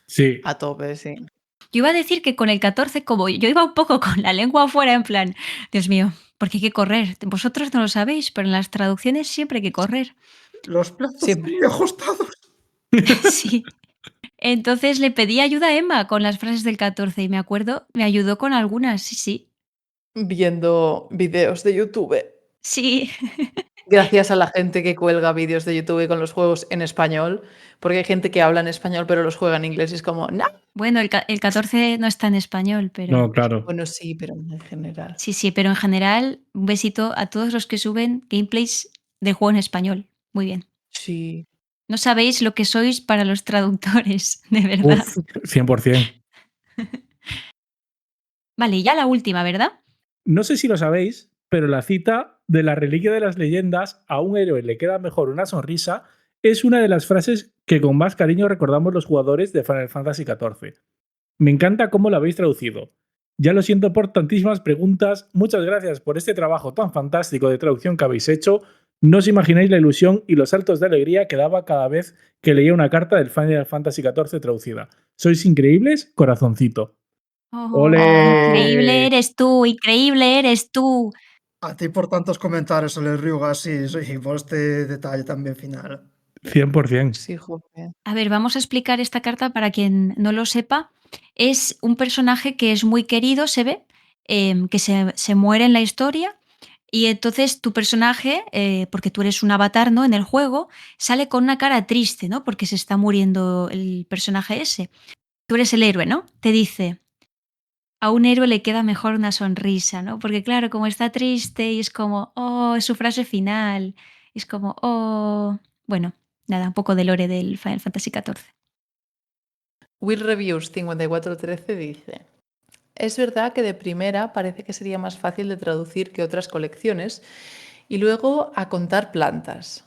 Sí, A tope, sí. yo iba a decir que con el 14, como yo iba un poco con la lengua afuera, en plan, Dios mío, porque hay que correr. Vosotros no lo sabéis, pero en las traducciones siempre hay que correr. Los plazos Siempre. muy ajustados. Sí. Entonces le pedí ayuda a Emma con las frases del 14 y me acuerdo, me ayudó con algunas, sí, sí. Viendo vídeos de YouTube. Sí, Gracias a la gente que cuelga vídeos de YouTube con los juegos en español, porque hay gente que habla en español pero los juega en inglés y es como, no. bueno, el 14 no está en español, pero no, claro. Bueno, sí, pero en general. sí, sí, pero en general, un besito a todos los que suben gameplays del juego en español. Muy bien. Sí. No sabéis lo que sois para los traductores, de verdad. Uf, 100%. Vale, ya la última, ¿verdad? No sé si lo sabéis, pero la cita de la reliquia de las leyendas, a un héroe le queda mejor una sonrisa, es una de las frases que con más cariño recordamos los jugadores de Final Fantasy XIV. Me encanta cómo lo habéis traducido. Ya lo siento por tantísimas preguntas. Muchas gracias por este trabajo tan fantástico de traducción que habéis hecho. No os imagináis la ilusión y los saltos de alegría que daba cada vez que leía una carta del Final Fantasy XIV traducida. Sois increíbles, corazoncito. Oh, increíble ¡Ole! eres tú, increíble eres tú. A ti por tantos comentarios sobre el Ryuga, sí, sí, y por este detalle también final. 100%. Sí, jope. A ver, vamos a explicar esta carta para quien no lo sepa. Es un personaje que es muy querido, se ve, que se muere en la historia. Y entonces tu personaje, porque tú eres un avatar, ¿no? En el juego, sale con una cara triste, ¿no? Porque se está muriendo el personaje ese. Tú eres el héroe, ¿no? Te dice, a un héroe le queda mejor una sonrisa, ¿no? Porque claro, como está triste y es como, oh, es su frase final. Es como, oh. Bueno, nada, un poco de lore del Final Fantasy XIV. Will Reviews 5413 dice: es verdad que de primera parece que sería más fácil de traducir que otras colecciones y luego a contar plantas.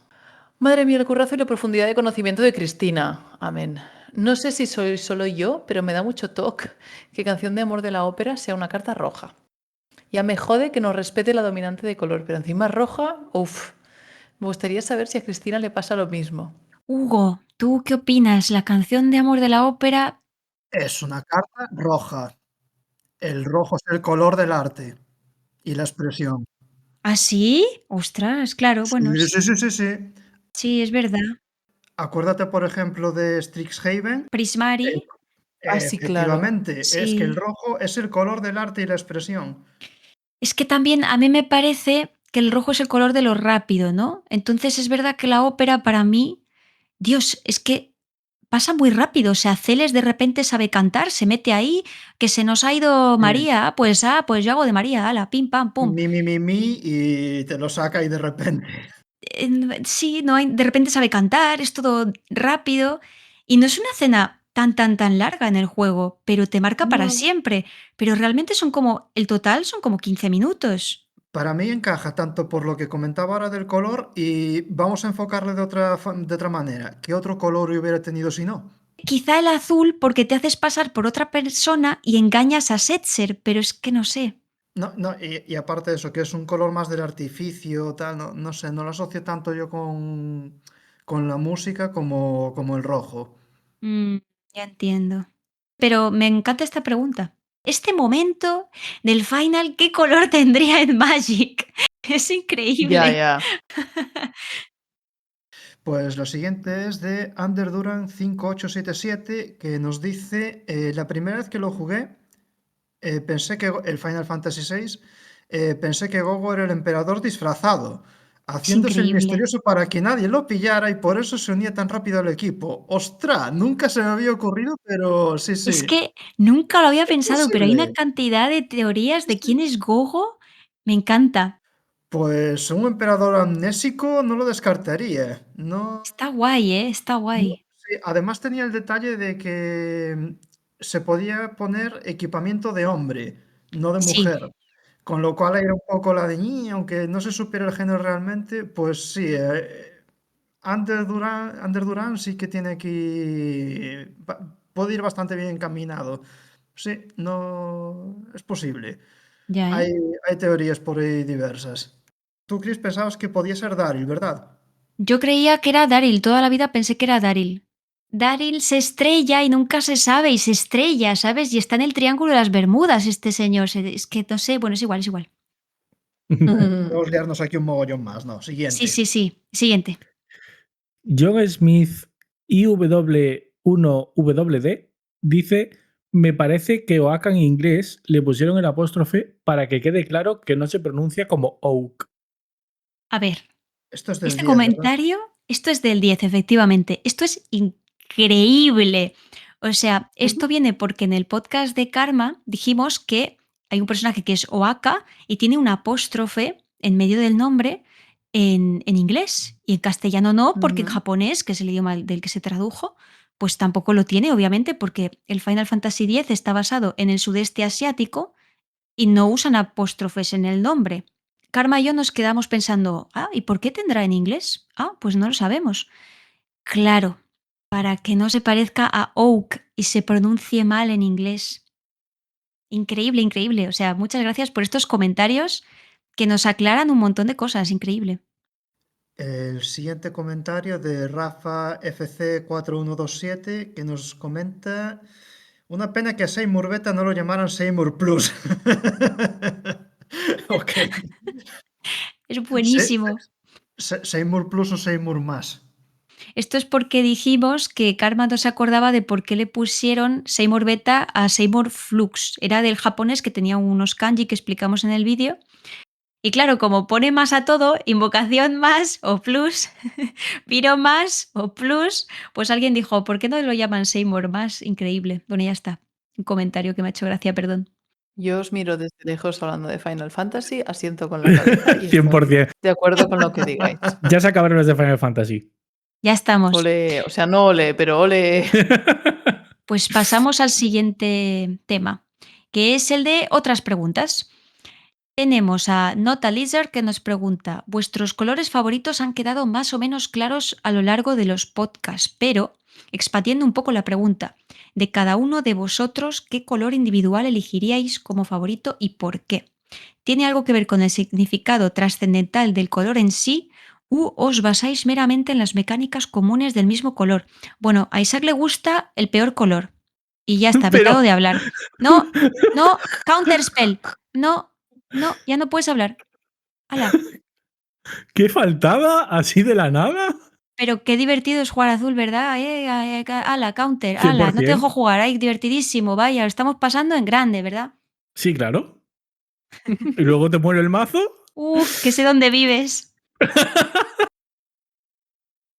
Madre mía, el currazo y la profundidad de conocimiento de Cristina. Amén. No sé si soy solo yo, pero me da mucho toque que Canción de Amor de la Ópera sea una carta roja. Ya me jode que no respete la dominante de color, pero encima roja, uff. Me gustaría saber si a Cristina le pasa lo mismo. Hugo, ¿tú qué opinas? La canción de amor de la ópera. Es una carta roja. El rojo es el color del arte y la expresión. ¿Ah, sí? Ostras, claro, Sí, bueno, sí, sí, sí, sí. sí, es verdad. Acuérdate, por ejemplo, de Strixhaven. Prismari, el- Ah, sí, claro. Efectivamente, es que el sí. rojo es el color del arte y la expresión. Es que también a mí me parece que el rojo es el color de lo rápido, ¿no? Entonces es verdad que la ópera para mí, Dios, es que pasa muy rápido. O sea, Celes de repente sabe cantar, se mete ahí, que se nos ha ido Sí. María, pues yo hago de María, ala, pim, pam, pum. Mi, y te lo saca y de repente. Sí, no hay, de repente sabe cantar, es todo rápido y no es una escena tan larga en el juego, pero te marca para No. siempre. Pero realmente son como, el total son como 15 minutos. Para mí encaja tanto por lo que comentaba ahora del color y vamos a enfocarle de otra manera. ¿Qué otro color hubiera tenido si no? Quizá el azul porque te haces pasar por otra persona y engañas a Setzer, pero es que no sé. No, no, y aparte de eso, que es un color más del artificio, tal, no, no sé, no lo asocio tanto yo con la música como el rojo. Mm, ya entiendo. Pero me encanta esta pregunta. Este momento del final, ¿qué color tendría en Magic? Es Ya, increíble. ya. Pues lo siguiente es de Underduran 5877 que nos dice, la primera vez que lo jugué, pensé que el Final Fantasy VI, pensé que Gogo era el emperador disfrazado, Es haciéndose el increíble. misterioso para que nadie lo pillara y por eso se unía tan rápido al equipo. ¡Ostras! Nunca se me había ocurrido, pero sí, Es sí. que nunca lo había ¿Es pensado, pero hay una posible? cantidad de teorías Sí, de sí. quién es Gogo. Me encanta. Pues un emperador amnésico no lo descartaría. No, Está guay, ¿eh? Está no, guay. sí, además tenía el detalle de que se podía poner equipamiento de hombre, no de Sí, mujer. Con lo cual era un poco la de "ñi", aunque no se supiera el género realmente, pues sí, Ander Durán sí que tiene aquí, puede ir bastante bien encaminado. Sí, no es posible. ya, Hay, ¿eh? hay teorías por ahí diversas. Tú, Chris, pensabas que podía ser Daryl, ¿verdad? Yo creía que era Daryl, toda la vida pensé que era Daryl. Daryl se estrella y nunca se sabe, y se estrella, ¿sabes? Y está en el Triángulo de las Bermudas este señor. Es que no sé, bueno, es igual, es igual. Podemos liarnos aquí un mogollón más, ¿no? Sí, Siguiente. sí, sí. Siguiente. John Smith IW1WD dice: me parece que Oaka en inglés le pusieron el apóstrofe para que quede claro que no se pronuncia como Oak. A ver, Esto es del este 10, ¿verdad? comentario, esto es del 10, efectivamente. Esto es increíble. O sea, esto viene porque en el podcast de Karma dijimos que hay un personaje que es Oaka y tiene un apóstrofe en medio del nombre en inglés. Y en castellano no, porque en Ujú. japonés, que es el idioma del que se tradujo, pues tampoco lo tiene, obviamente, porque el Final Fantasy X está basado en el sudeste asiático y no usan apóstrofes en el nombre. Karma y yo nos quedamos pensando, ¿y por qué tendrá en inglés? Pues no lo sabemos. Claro, para que no se parezca a oak y se pronuncie mal en inglés. Increíble, increíble. O sea, muchas gracias por estos comentarios que nos aclaran un montón de cosas. Increíble. El siguiente comentario de Rafa FC4127 que nos comenta: una pena que a Seymour Beta no lo llamaran Seymour Plus. Ok. Es Se- buenísimo. Seymour Plus o Seymour más. Esto es porque dijimos que Karma no se acordaba de por qué le pusieron Seymour Beta a Seymour Flux. Era del japonés que tenía unos kanji que explicamos en el vídeo. Y claro, como pone más a todo, invocación más o plus, piro más o plus, pues alguien dijo, ¿por qué no lo llaman Seymour más? Increíble. Bueno, ya está. Un comentario que me ha hecho gracia, perdón. Yo os miro desde lejos hablando de Final Fantasy, asiento con la cabeza y estoy 100%. de acuerdo con lo que digáis. Ya se acabaron los de Final Fantasy. Ya estamos. Ole, o sea, no ole, pero ole. Pues pasamos al siguiente tema, que es el de otras preguntas. Tenemos a Nota Lizard que nos pregunta, vuestros colores favoritos han quedado más o menos claros a lo largo de los podcasts, pero, expandiendo un poco la pregunta, de cada uno de vosotros, ¿qué color individual elegiríais como favorito y por qué? ¿Tiene algo que ver con el significado trascendental del color en sí u os basáis meramente en las mecánicas comunes del mismo color? Bueno, a Isaac le gusta el peor color y ya está, Pero- vetado de hablar. No, no, counterspell. No, no, ya no puedes hablar. Hala. ¿Qué faltaba así de la nada? Pero qué divertido es jugar azul, ¿verdad? Ala, counter, ala, no te 100%. dejo jugar, ay, divertidísimo, vaya, lo estamos pasando en grande, ¿verdad? Sí, claro. Y luego te muere el mazo. Que sé dónde vives.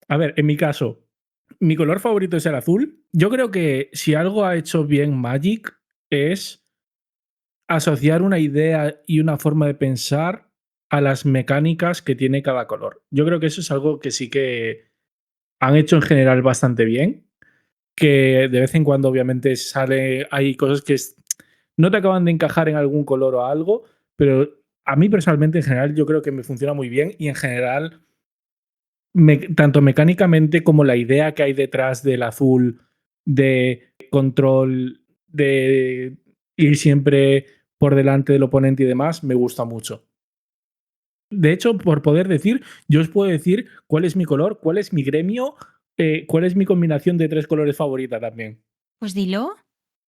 A ver, en mi caso, mi color favorito es el azul. Yo creo que si algo ha hecho bien Magic es asociar una idea y una forma de pensar a las mecánicas que tiene cada color. Yo creo que eso es algo que sí que han hecho en general bastante bien. Que de vez en cuando, obviamente, hay cosas que no te acaban de encajar en algún color o algo, pero a mí personalmente, en general, yo creo que me funciona muy bien y en general tanto mecánicamente como la idea que hay detrás del azul de control, de ir siempre por delante del oponente y demás, me gusta mucho. De hecho, por poder decir, yo os puedo decir cuál es mi color, cuál es mi gremio, cuál es mi combinación de 3 colores favorita también. Pues dilo.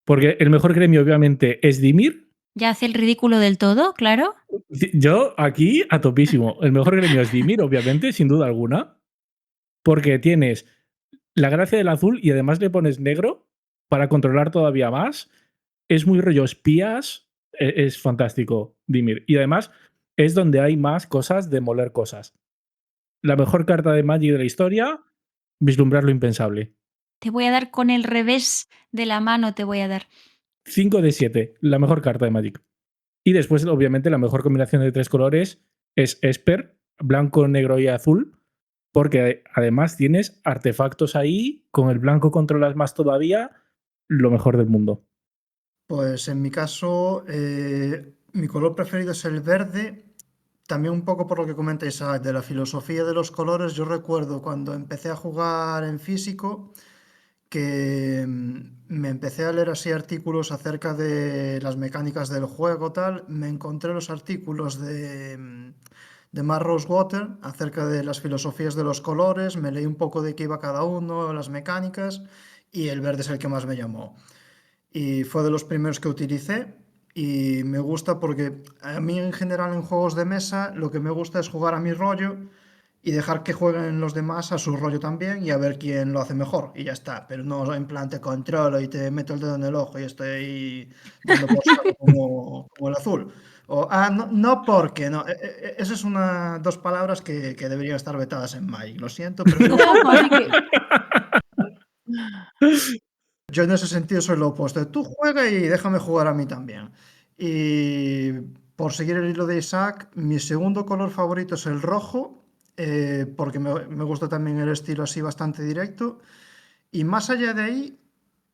Porque el mejor gremio, obviamente, es Dimir. Ya hace el ridículo del todo, claro. Yo aquí a topísimo. El mejor gremio es Dimir, obviamente, sin duda alguna. Porque tienes la gracia del azul y además le pones negro para controlar todavía más. Es muy rollo espías. Es fantástico, Dimir. Y además es donde hay más cosas de moler cosas. La mejor carta de Magic de la historia, vislumbrar lo impensable. Te voy a dar con el revés de la mano, te voy a dar. 5 de 7, la mejor carta de Magic. Y después, obviamente, la mejor combinación de 3 colores es Esper, blanco, negro y azul, porque además tienes artefactos ahí, con el blanco controlas más todavía, lo mejor del mundo. Pues en mi caso, mi color preferido es el verde. También un poco por lo que comenta Isaac, de la filosofía de los colores. Yo recuerdo cuando empecé a jugar en físico que me empecé a leer así artículos acerca de las mecánicas del juego, tal. Me encontré los artículos de Matt Rosewater acerca de las filosofías de los colores, me leí un poco de qué iba cada uno, las mecánicas, y el verde es el que más me llamó. Y fue de los primeros que utilicé y me gusta porque a mí en general en juegos de mesa lo que me gusta es jugar a mi rollo y dejar que jueguen los demás a su rollo también y a ver quién lo hace mejor y ya está, pero no en plan te controlo y te meto el dedo en el ojo y estoy dando por saco como el azul. O, no, no porque, no, esas son dos palabras que deberían estar vetadas en Magic, lo siento, pero No, madre que... yo en ese sentido soy lo opuesto. Tú juega y déjame jugar a mí también. Y por seguir el hilo de Isaac, mi segundo color favorito es el rojo, porque me gusta también el estilo así bastante directo. Y más allá de ahí,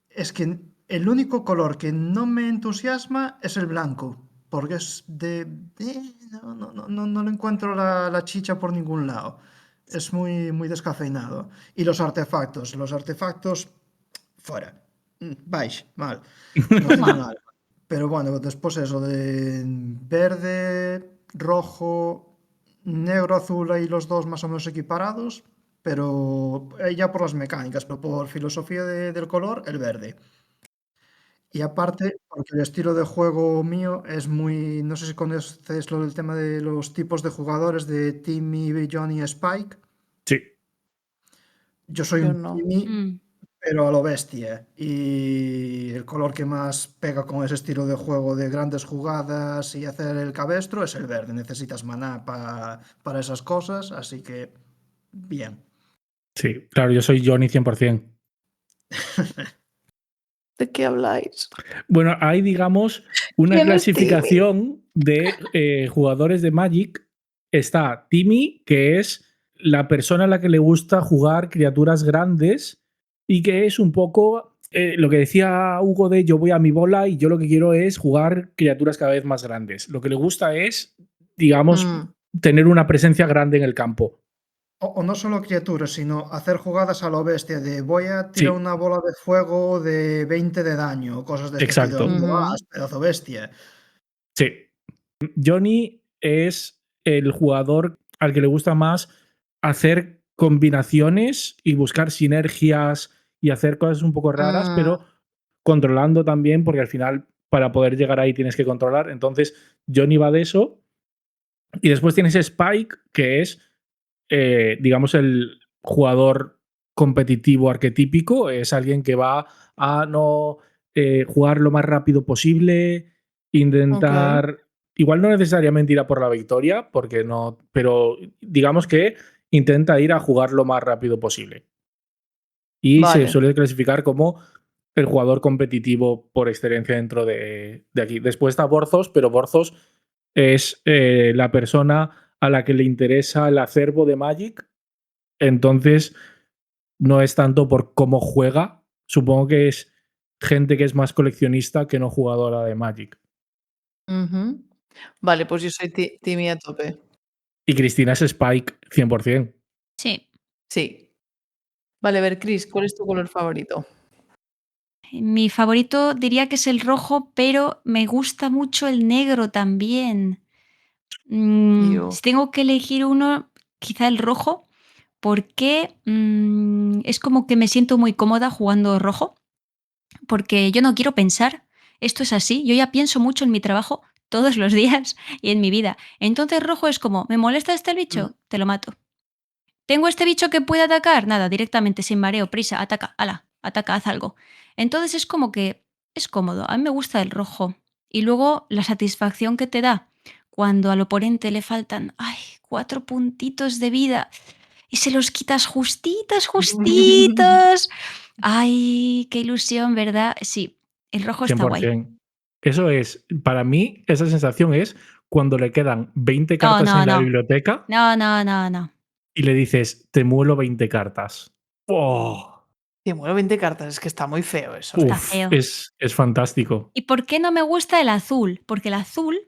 es que el único color que no me entusiasma es el blanco. porque es no le encuentro la chicha por ningún lado. Es muy descafeinado. Y los artefactos, fuera. Vais, mal. No tienen Buah. alma. Pero bueno, después eso de verde, rojo, negro, azul, ahí los dos más o menos equiparados, pero ya por las mecánicas, pero por filosofía del color, el verde. Y aparte, porque el estilo de juego mío es muy, no sé si conoces lo del tema de los tipos de jugadores de Timmy, Johnny y Spike. Sí, Yo soy Yo un no. Timmy, pero a lo bestia. Y el color que más pega con ese estilo de juego de grandes jugadas y hacer el cabestro es el verde. Necesitas maná para esas cosas, así que bien. sí. Claro, yo soy Johnny 100%. ¿De qué habláis? Bueno, hay, digamos, una ¿Quién es clasificación de jugadores de Magic. Está Timmy, que es la persona a la que le gusta jugar criaturas grandes y que es un poco lo que decía Hugo de yo voy a mi bola y yo lo que quiero es jugar criaturas cada vez más grandes. Lo que le gusta es, digamos, Mm, tener una presencia grande en el campo. O no solo criaturas, sino hacer jugadas a lo bestia, de voy a tirar Sí, una bola de fuego de 20 de daño, o cosas de este estilo. exacto. ¿Dónde ujú. vas, pedazo bestia? Sí. Johnny es el jugador al que le gusta más hacer combinaciones y buscar sinergias y hacer cosas un poco raras, Mm, pero controlando también, porque al final para poder llegar ahí tienes que controlar. Entonces, Johnny va de eso. Y después tienes Spike, que es, digamos, el jugador competitivo arquetípico. Es alguien que va a no jugar lo más rápido posible, ok. intentar. Igual no necesariamente ir a por la victoria, porque no. Pero digamos que intenta ir a jugar lo más rápido posible. Y se Vale. suele clasificar como el jugador competitivo por excelencia dentro de aquí. Después está Borzos, pero Borzos es la persona a la que le interesa el acervo de Magic. Entonces, no es tanto por cómo juega. Supongo que es gente que es más coleccionista que no jugadora de Magic. Ujú. Vale, pues yo soy Timmy a tope. Y Cristina es Spike 100%. Sí. Sí. Vale, a ver, Chris, ¿cuál es tu color favorito? Mi favorito diría que es el rojo, pero me gusta mucho el negro también. Yo. Si tengo que elegir uno, quizá el rojo, porque es como que me siento muy cómoda jugando rojo, porque yo no quiero pensar. Esto es así. Yo ya pienso mucho en mi trabajo todos los días y en mi vida. Entonces rojo es como, ¿me molesta este Mm, bicho? Te lo mato. ¿Tengo este bicho que puede atacar? Nada, directamente, sin mareo, prisa, ataca, ala, ataca, haz algo. Entonces es como que es cómodo. A mí me gusta el rojo. Y luego la satisfacción que te da cuando al oponente le faltan, ay, 4 puntitos de vida y se los quitas justitos, justitos. Ay, qué ilusión, ¿verdad? Sí, el rojo está guay. 100%. Eso es, para mí, esa sensación es cuando le quedan 20 No, cartas no, en la no. biblioteca No, no, no, no. y le dices, te muelo 20 cartas. ¡Oh! Te muero 20 cartas, es que está muy feo eso, Está ¿eh? Uf, feo. es fantástico. ¿Y por qué no me gusta el azul? Porque el azul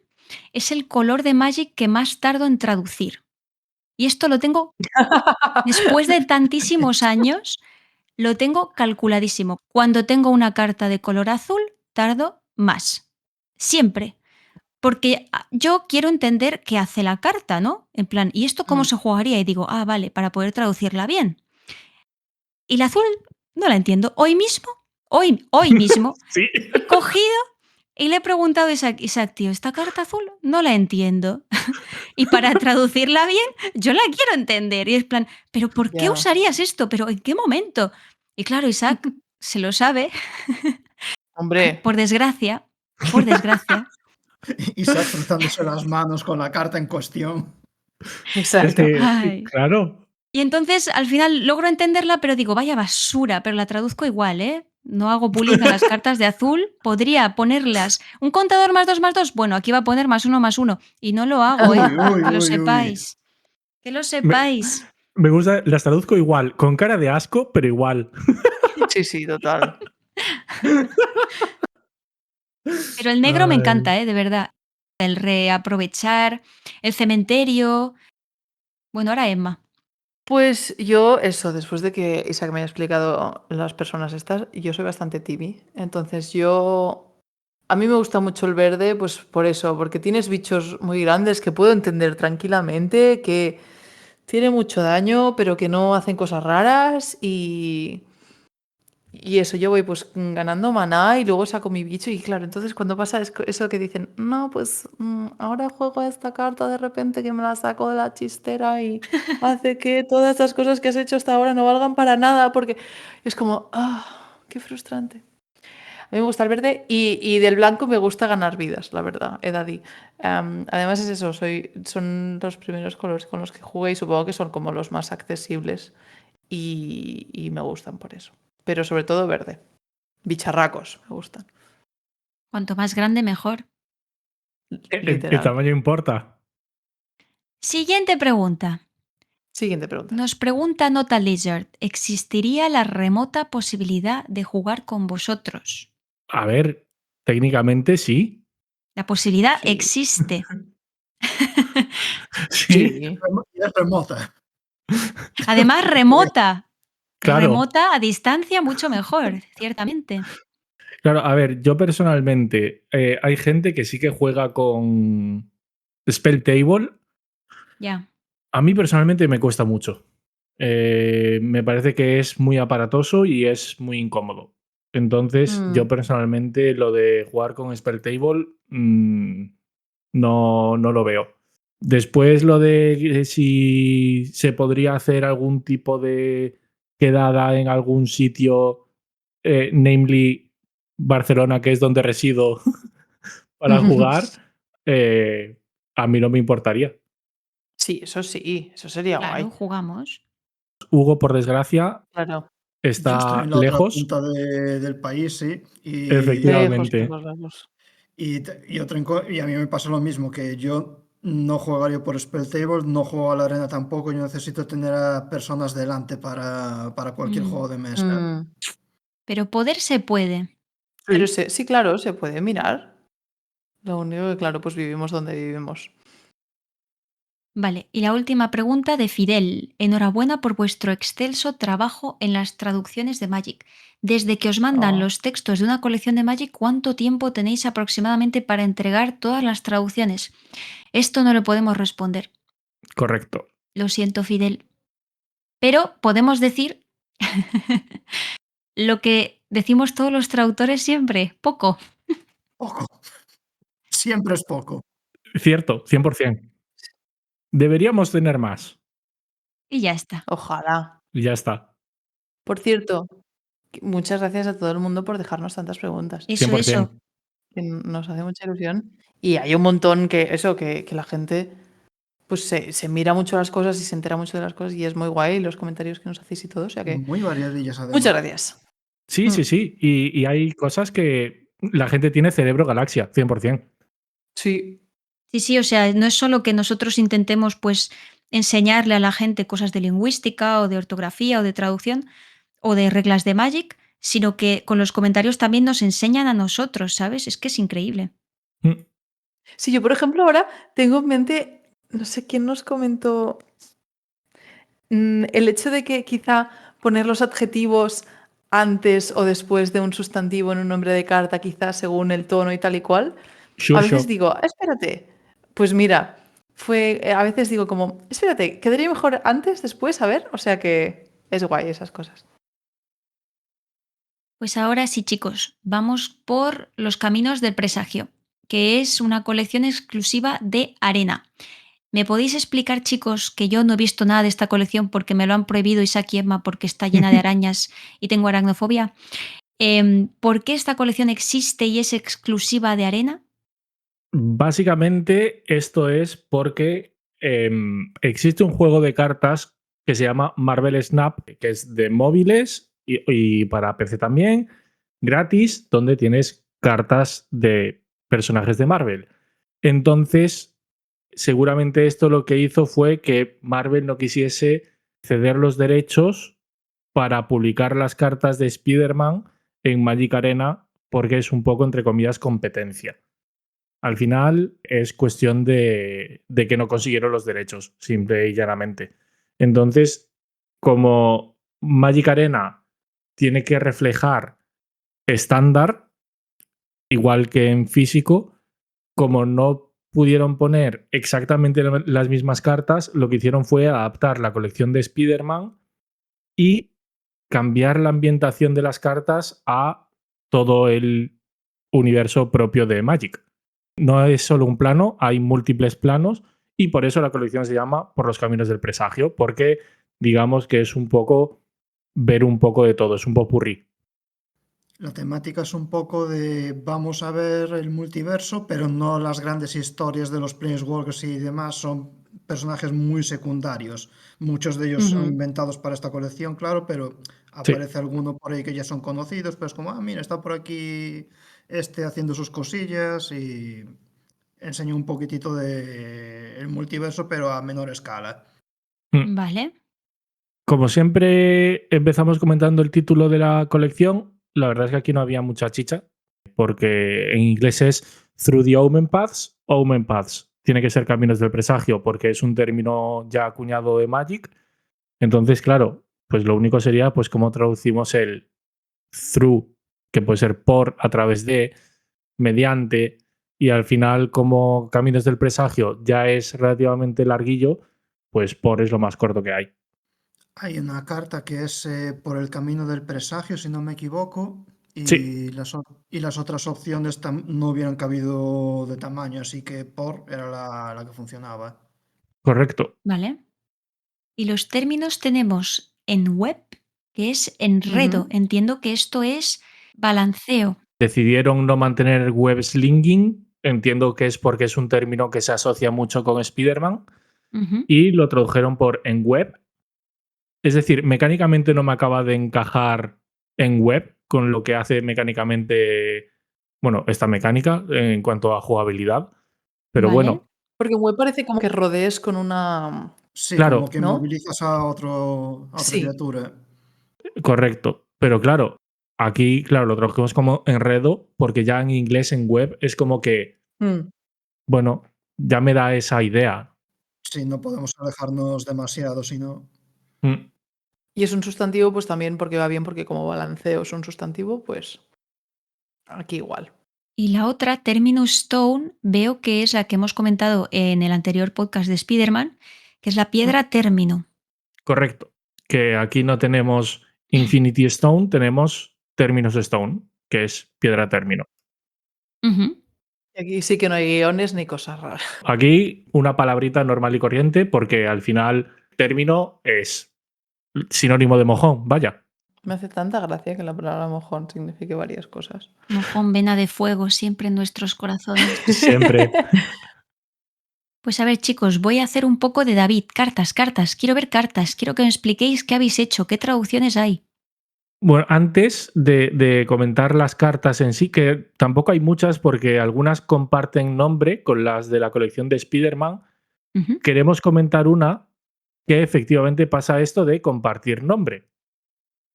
es el color de Magic que más tardo en traducir. Y esto lo tengo, después de tantísimos años, lo tengo calculadísimo. Cuando tengo una carta de color azul, tardo más. Siempre. Porque yo quiero entender qué hace la carta, ¿no? En plan, ¿y esto cómo Mm, se jugaría? Y digo, ah, vale, para poder traducirla bien. Y la azul no la entiendo. Hoy mismo, Sí. he cogido y le he preguntado a Isaac, tío, ¿esta carta azul? No la entiendo. Y para traducirla bien, yo la quiero entender. Y es plan, ¿pero por qué ya. usarías esto? ¿Pero en qué momento? Y claro, Isaac se lo sabe, Hombre, por desgracia, por desgracia. Isaac frotándose las manos con la carta en cuestión. Es exacto. que, Ay. claro, Y entonces al final logro entenderla, pero digo, vaya basura, pero la traduzco igual, ¿eh? No hago bullying a las cartas de azul. Podría ponerlas. ¿Un contador más dos? Bueno, aquí va a poner más uno. Y no lo hago, Uy, ¿eh? uy, Que lo uy, uy. sepáis. Que lo me, sepáis. me gusta, las traduzco igual, con cara de asco, pero igual. Sí, sí, total. Pero el negro me Ay, encanta, ¿eh? De verdad. el reaprovechar, el cementerio. Bueno, ahora Emma. Pues yo, eso, después de que Isaac me haya explicado las personas estas, yo soy bastante tibi. Entonces a mí me gusta mucho el verde, pues por eso, porque tienes bichos muy grandes que puedo entender tranquilamente, que tienen mucho daño, pero que no hacen cosas raras y eso, yo voy pues ganando maná y luego saco mi bicho y claro, entonces cuando pasa eso que dicen, no, pues ahora juego a esta carta de repente que me la saco de la chistera y hace que todas estas cosas que has hecho hasta ahora no valgan para nada porque es como, qué frustrante. A mí me gusta el verde y del blanco me gusta ganar vidas, la verdad, Edadi. Además es eso, son los primeros colores con los que jugué y supongo que son como los más accesibles y me gustan por eso. Pero sobre todo verde. Bicharracos me gustan, Cuanto más grande, mejor. El literal. tamaño importa. Siguiente pregunta. Siguiente pregunta. Nos pregunta Nota Lizard, ¿existiría la remota posibilidad de jugar con vosotros? A ver, técnicamente sí. La posibilidad Sí. existe. Sí, Sí. Y es remota. Además, remota. claro. Remota a distancia mucho mejor, ciertamente. Claro, a ver, yo personalmente, hay gente que sí que juega con Spell Table. Ya. A mí personalmente me cuesta mucho. Me parece que es muy aparatoso y es muy incómodo. Entonces, yo personalmente lo de jugar con Spell Table no lo veo. Después lo de si se podría hacer algún tipo de quedada en algún sitio, namely Barcelona, que es donde resido, para jugar, a mí no me importaría. Sí, eso sería Claro, guay. jugamos. Hugo, por desgracia, Claro. Yo estoy está en la otra lejos, punta del país, sí. Lejos, efectivamente. lejos, lejos. Y a mí me pasa lo mismo, que yo no jugaría por Spell Table, no juego a la arena tampoco, yo necesito tener a personas delante para cualquier Mm, juego de mesa. Mm, Pero poder se puede. Pero sí, claro, se puede mirar. Lo único que, claro, pues vivimos donde vivimos. Vale, y la última pregunta de Fidel. Enhorabuena por vuestro excelso trabajo en las traducciones de Magic. Desde que os mandan Oh. los textos de una colección de Magic, ¿cuánto tiempo tenéis aproximadamente para entregar todas las traducciones? Esto no lo podemos responder. Correcto. Lo siento, Fidel. Pero podemos decir lo que decimos todos los traductores siempre, poco. Poco, siempre es poco. Cierto, 100%. Deberíamos tener más. Y ya está. Ojalá. Y ya está. Por cierto, muchas gracias a todo el mundo por dejarnos tantas preguntas. Eso, 100%. eso. Que nos hace mucha ilusión. Y hay un montón que la gente pues se mira mucho las cosas y se entera mucho de las cosas y es muy guay los comentarios que nos hacéis y todo. O sea que Muy variadillas muchas además. gracias. Sí, sí, sí. Y hay cosas que la gente tiene cerebro galaxia, 100%. Sí. Sí, sí, o sea, no es solo que nosotros intentemos pues enseñarle a la gente cosas de lingüística o de ortografía o de traducción o de reglas de Magic, sino que con los comentarios también nos enseñan a nosotros, ¿sabes? Es que es increíble. Mm. Sí, yo por ejemplo ahora tengo en mente, no sé quién nos comentó, el hecho de que quizá poner los adjetivos antes o después de un sustantivo en un nombre de carta, quizá según el tono y tal y cual, a veces Shusho. digo, espérate, pues mira, a veces digo como, espérate, quedaría mejor antes, después, a ver, o sea que es guay esas cosas. Pues ahora sí, chicos, vamos por Los Caminos del Presagio, que es una colección exclusiva de Arena. ¿Me podéis explicar, chicos, que yo no he visto nada de esta colección porque me lo han prohibido Isaac y Emma porque está llena de arañas y tengo aracnofobia? ¿Por qué esta colección existe y es exclusiva de Arena? Básicamente, esto es porque existe un juego de cartas que se llama Marvel Snap, que es de móviles y para PC también, gratis, donde tienes cartas de personajes de Marvel. Entonces, seguramente esto lo que hizo fue que Marvel no quisiese ceder los derechos para publicar las cartas de Spider-Man en Magic Arena porque es un poco, entre comillas, competencia. Al final es cuestión de que no consiguieron los derechos, simple y llanamente. Entonces, como Magic Arena tiene que reflejar estándar, igual que en físico, como no pudieron poner exactamente las mismas cartas, lo que hicieron fue adaptar la colección de Spider-Man y cambiar la ambientación de las cartas a todo el universo propio de Magic. No es solo un plano, hay múltiples planos y por eso la colección se llama Por los Caminos del Presagio, porque digamos que es un poco ver un poco de todo, es un popurrí. La temática es un poco de vamos a ver el multiverso, pero no las grandes historias de los Planeswalkers y demás, son personajes muy secundarios. Muchos de ellos son Ujú. inventados para esta colección, claro, pero Sí, aparece alguno por ahí que ya son conocidos, pero es como, ah, mira, está por aquí este haciendo sus cosillas y enseña un poquitito de el multiverso, pero a menor escala. Mm. Vale. Como siempre empezamos comentando el título de la colección, la verdad es que aquí no había mucha chicha, porque en inglés es Through the Omen Paths, Omen Paths. Tiene que ser Caminos del Presagio, porque es un término ya acuñado de Magic. Entonces, claro, pues lo único sería pues cómo traducimos el through, que puede ser por, a través de, mediante, y al final, como Caminos del Presagio ya es relativamente larguillo, pues por es lo más corto que hay. Hay una carta que es por el camino del presagio, si no me equivoco, Sí, y las otras opciones no hubieran cabido de tamaño, así que por era la que funcionaba. correcto. Vale. Y los términos tenemos en web, que es enredo. Ujú. Entiendo que esto es balanceo. Decidieron no mantener web slinging, entiendo que es porque es un término que se asocia mucho con Spider-Man, Ujú. y lo tradujeron por en web. Es decir, mecánicamente no me acaba de encajar en web con lo que hace mecánicamente, bueno, esta mecánica en cuanto a jugabilidad. Pero Vale. bueno, Porque en web parece como que rodees con una... Sí, como claro, que ¿No? movilizas a otra Sí. criatura. correcto. Pero claro, aquí, claro, lo tradujimos como enredo, porque ya en inglés, en web, es como que, Mm. bueno, ya me da esa idea. Sí, no podemos alejarnos demasiado, sino Mm, Y es un sustantivo, pues también porque va bien, porque como balanceo es un sustantivo, pues aquí igual. Y la otra, Terminus Stone, veo que es la que hemos comentado en el anterior podcast de Spider-Man, que es la Mm. piedra término. correcto. Que aquí no tenemos Infinity Stone, tenemos Terminus Stone, que es piedra término. Ujú. Y aquí sí que no hay guiones ni cosas raras. Aquí una palabrita normal y corriente, porque al final término es sinónimo de mojón, vaya. Me hace tanta gracia que la palabra mojón signifique varias cosas. Mojón, vena de fuego, siempre en nuestros corazones. Siempre. Pues a ver, chicos, voy a hacer un poco de David. Cartas, cartas. Quiero ver cartas. Quiero que me expliquéis qué habéis hecho, qué traducciones hay. Bueno, antes de comentar las cartas en sí, que tampoco hay muchas porque algunas comparten nombre con las de la colección de Spider-Man, Ujú. queremos comentar una que efectivamente pasa esto de compartir nombre,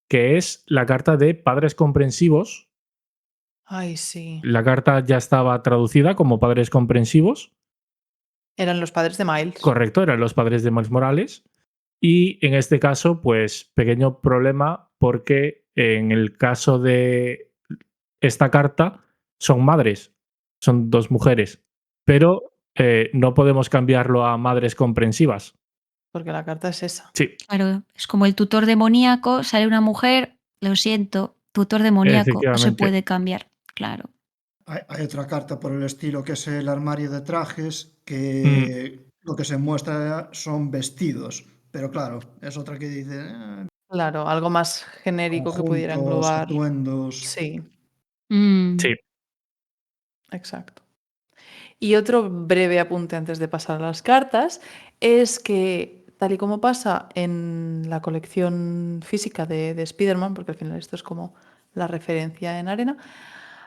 que es la carta de Padres Comprensivos. Ay, sí. La carta ya estaba traducida como Padres Comprensivos, Eran los padres de Miles. correcto, eran los padres de Miles Morales. Y en este caso, pues pequeño problema porque en el caso de esta carta son madres, son dos mujeres, pero no podemos cambiarlo a madres comprensivas. Porque la carta es esa. Sí, Claro, es como el tutor demoníaco, sale una mujer, lo siento, tutor demoníaco, no se efectivamente. puede cambiar. Claro. hay otra carta por el estilo que es el armario de trajes, Mm, que lo que se muestra son vestidos, pero claro, es otra que dice Claro, algo más genérico que pudiera conjuntos, englobar. atuendos. Sí, Mm. sí, exacto. Y otro breve apunte antes de pasar a las cartas es que, tal y como pasa en la colección física de Spider-Man, porque al final esto es como la referencia en arena,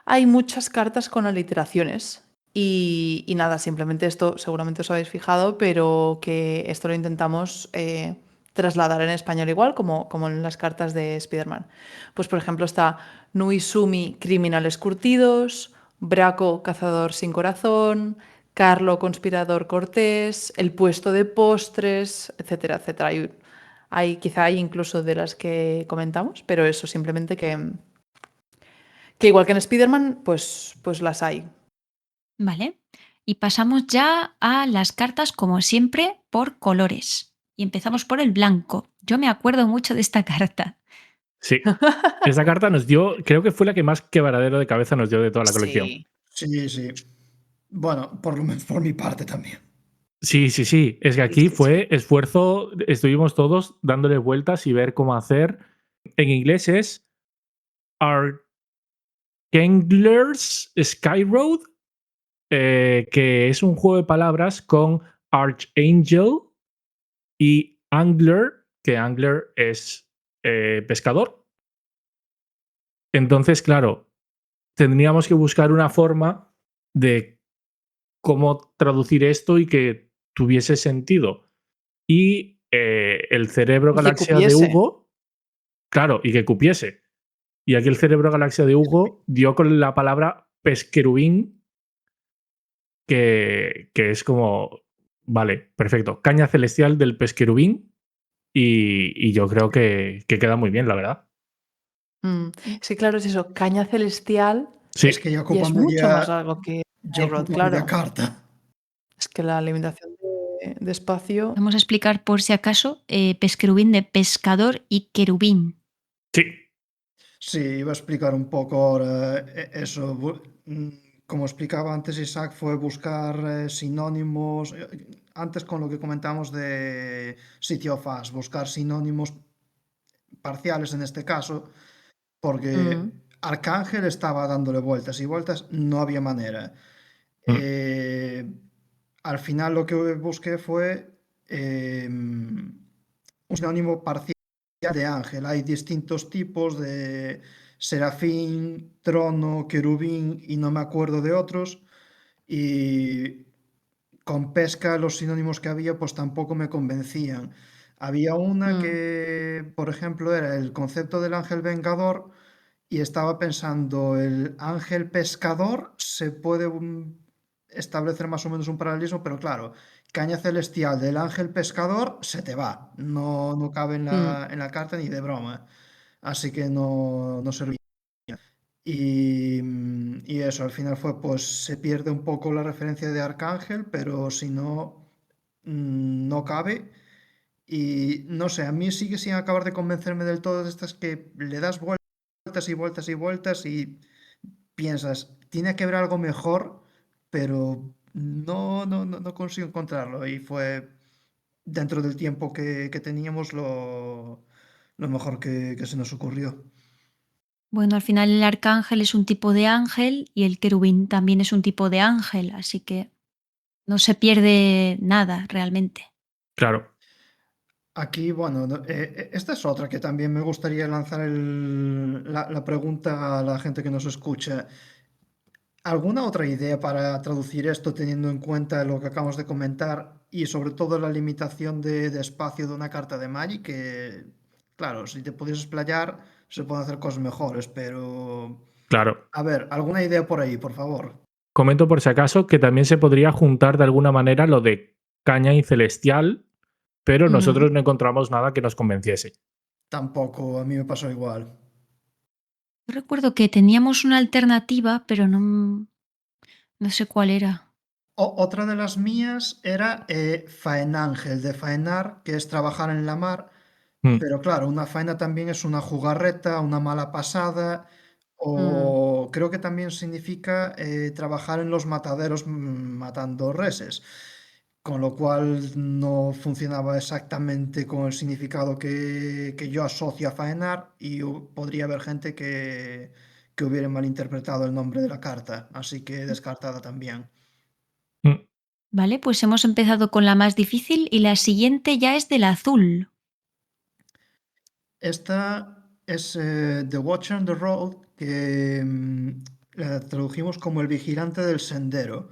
hay muchas cartas con aliteraciones. Y nada, simplemente esto seguramente os habéis fijado, pero que esto lo intentamos trasladar en español igual, como en las cartas de Spider-Man. Pues por ejemplo está Nui Sumi Criminales Curtidos, Braco, cazador sin corazón, Carlo, conspirador cortés, el puesto de postres, etcétera, etcétera. Quizá hay incluso de las que comentamos, pero eso simplemente que igual que en Spider-Man, pues las hay. Vale. Y pasamos ya a las cartas, como siempre, por colores. Y empezamos por el blanco. Yo me acuerdo mucho de esta carta. Sí. Esa carta nos dio, creo que fue la que más quebradero de cabeza nos dio de toda la colección. Sí. Sí, sí. Bueno, por lo menos por mi parte también. Sí, sí, sí. Es que Sí, aquí sí, fue esfuerzo, estuvimos todos dándole vueltas y ver cómo hacer. En inglés es Archangel's Skyroad, que es un juego de palabras con Archangel y Angler, que Angler es pescador. Entonces, claro, tendríamos que buscar una forma de cómo traducir esto y que tuviese sentido. Y el cerebro Y que galaxia de cupiese. Hugo, claro, y que cupiese. Y aquí el cerebro galaxia de Hugo dio con la palabra pesquerubín, que es como, vale, perfecto, caña celestial del pesquerubín. Y yo creo que queda muy bien, la verdad. Sí, claro, es eso, caña celestial Sí, Es que ya y ocupa es mucho más media, largo que ya Skyrod, ocupa media claro. carta. Es que la limitación de espacio. Vamos a explicar por si acaso, pesquerubín de pescador y querubín. sí, Sí, iba a explicar un poco ahora eso. Como explicaba antes Isaac, fue buscar sinónimos. Antes con lo que comentamos de City of Us, buscar sinónimos parciales en este caso, Mm, porque Arcángel estaba dándole vueltas y vueltas, no había manera. mm, Eh, Al final lo que busqué fue un sinónimo parcial de ángel. Hay distintos tipos de serafín, trono, querubín y no me acuerdo de otros. Y con pesca los sinónimos que había pues tampoco me convencían. Había una mm, que, por ejemplo, era el concepto del ángel vengador y estaba pensando, el ángel pescador se puede establecer más o menos un paralelismo, pero claro, caña celestial del ángel pescador se te va, no, no cabe mm, en la carta ni de broma, así que no, no servía. Y eso, al final fue, pues se pierde un poco la referencia de Arcángel, pero si no, no cabe. Y no sé, a mí sigue sin acabar de convencerme del todo de estas que le das vueltas y vueltas y vueltas y piensas, tiene que haber algo mejor, pero no consigo encontrarlo. Y fue dentro del tiempo que teníamos lo mejor que se nos ocurrió. Bueno, al final el arcángel es un tipo de ángel y el querubín también es un tipo de ángel, así que no se pierde nada realmente. claro. Aquí, bueno, esta es otra que también me gustaría lanzar la pregunta a la gente que nos escucha. ¿Alguna otra idea para traducir esto teniendo en cuenta lo que acabamos de comentar y sobre todo la limitación de espacio de una carta de Magic? Que, claro, si te pudieses explayar, se pueden hacer cosas mejores, pero... Claro. A ver, ¿alguna idea por ahí, por favor? Comento por si acaso que también se podría juntar de alguna manera lo de caña y celestial, pero ujú. nosotros no encontramos nada que nos convenciese. Tampoco, a mí me pasó igual. Yo recuerdo que teníamos una alternativa, pero no sé cuál era. Otra de las mías era faenángel, de faenar, que es trabajar en la mar. Mm, Pero claro, una faena también es una jugarreta, una mala pasada, Mm, o creo que también significa trabajar en los mataderos matando reses, con lo cual no funcionaba exactamente con el significado que yo asocio a faenar y podría haber gente que hubiera malinterpretado el nombre de la carta, así que descartada también. mm. Vale, pues hemos empezado con la más difícil y la siguiente ya es del azul. Esta es The Watcher on the Road, que la tradujimos como el vigilante del sendero.